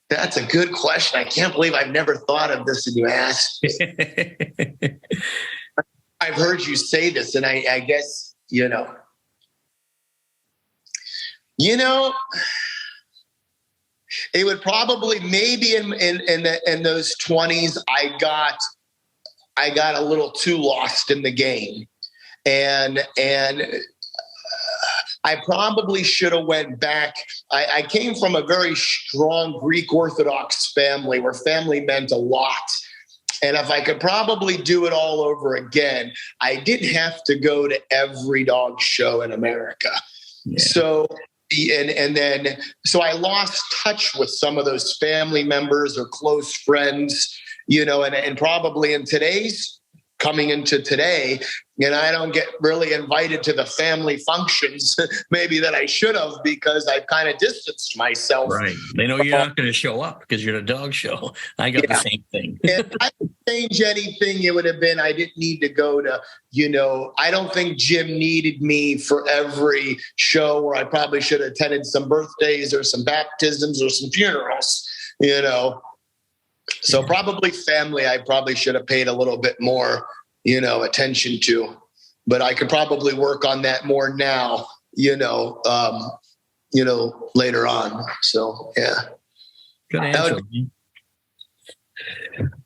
That's a good question. I can't believe I've never thought of this and you asked. I've heard you say this, and I guess, it would probably maybe in those 20s, I got a little too lost in the game, and I probably should have went back. I came from a very strong Greek Orthodox family where family meant a lot. And if I could probably do it all over again, I didn't have to go to every dog show in America. Yeah. So I lost touch with some of those family members or close friends, and probably coming into today, I don't get really invited to the family functions maybe that I should have, because I've kind of distanced myself. Right. They know you're not going to show up because you're at a dog show. I got the same thing. If I could change anything, it would have been I didn't need to go to, I don't think Jim needed me for every show, where I probably should have attended some birthdays or some baptisms or some funerals, So probably family, I probably should have paid a little bit more, attention to, but I could probably work on that more now, later on. So, yeah. Good answer.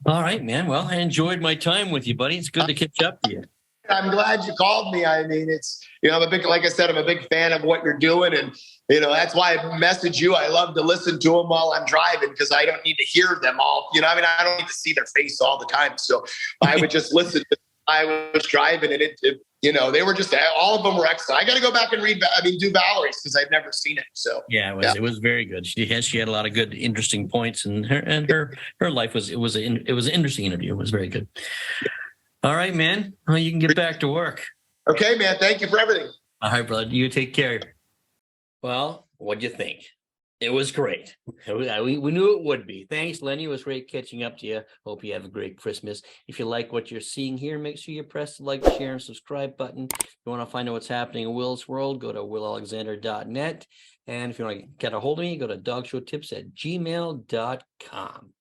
All right, man. Well, I enjoyed my time with you, buddy. It's good to catch up to you. I'm glad you called me. I mean, it's, like I said, I'm a big fan of what you're doing. And, that's why I message you. I love to listen to them while I'm driving, because I don't need to hear them all. I don't need to see their face all the time. So I would just listen. I was driving, and they were just, all of them were excellent. I got to go back and do Valerie's, because I've never seen it. So yeah, it was very good. She had a lot of good, interesting points, and her life was an interesting interview. It was very good. All right, man. Well, you can get back to work. Okay, man. Thank you for everything. All right, brother. You take care. Well, what'd you think? It was great. We knew it would be. Thanks, Lenny. It was great catching up to you. Hope you have a great Christmas. If you like what you're seeing here, make sure you press the like, share, and subscribe button. If you want to find out what's happening in Will's world, go to willalexander.net. And if you want to get a hold of me, go to dogshowtips@gmail.com.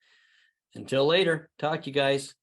Until later, talk to you guys.